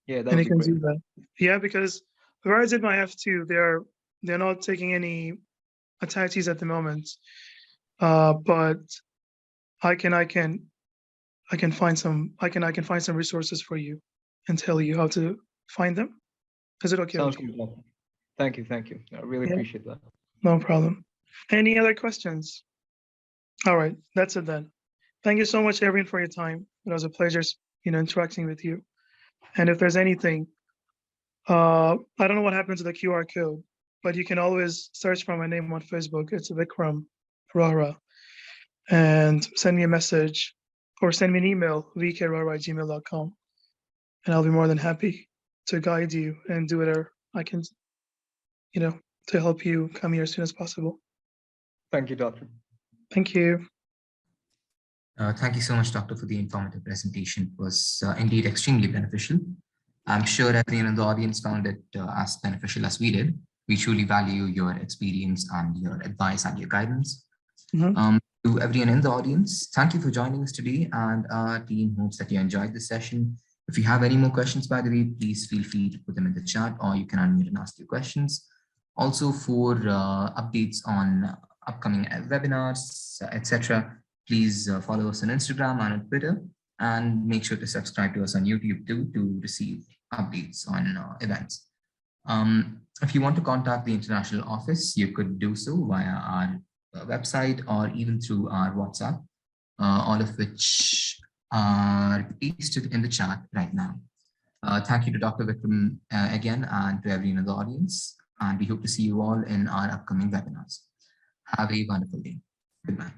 Yeah, that and would you can be great. do that. Yeah, because where I did my F2, they're not taking any attachees at the moment. But I can find some resources for you and tell you how to find them. Is it okay? Sounds good. Thank you. I really appreciate that. No problem. Any other questions? All right, that's it then. Thank you so much, everyone, for your time. It was a pleasure, interacting with you. And if there's anything, I don't know what happened to the QR code, but you can always search for my name on Facebook. It's Vikram Rohra, and send me a message or send me an email, vkrohra@gmail.com, and I'll be more than happy to guide you and do whatever I can, to help you come here as soon as possible. Thank you, doctor. Thank you. Thank you so much, Doctor, for the informative presentation. It was indeed extremely beneficial. I'm sure everyone in the audience found it as beneficial as we did. We truly value your experience and your advice and your guidance. Mm-hmm. To everyone in the audience, thank you for joining us today, and our team hopes that you enjoyed this session. If you have any more questions, by the way, please feel free to put them in the chat, or you can unmute and ask your questions. Also, for updates on upcoming webinars, etc., please follow us on Instagram and on Twitter, and make sure to subscribe to us on YouTube too to receive updates on events. If you want to contact the international office, you could do so via our website or even through our WhatsApp, all of which are pasted in the chat right now. Thank you to Dr. Vikram again, and to everyone in the audience, and we hope to see you all in our upcoming webinars. Have a wonderful day. Goodbye.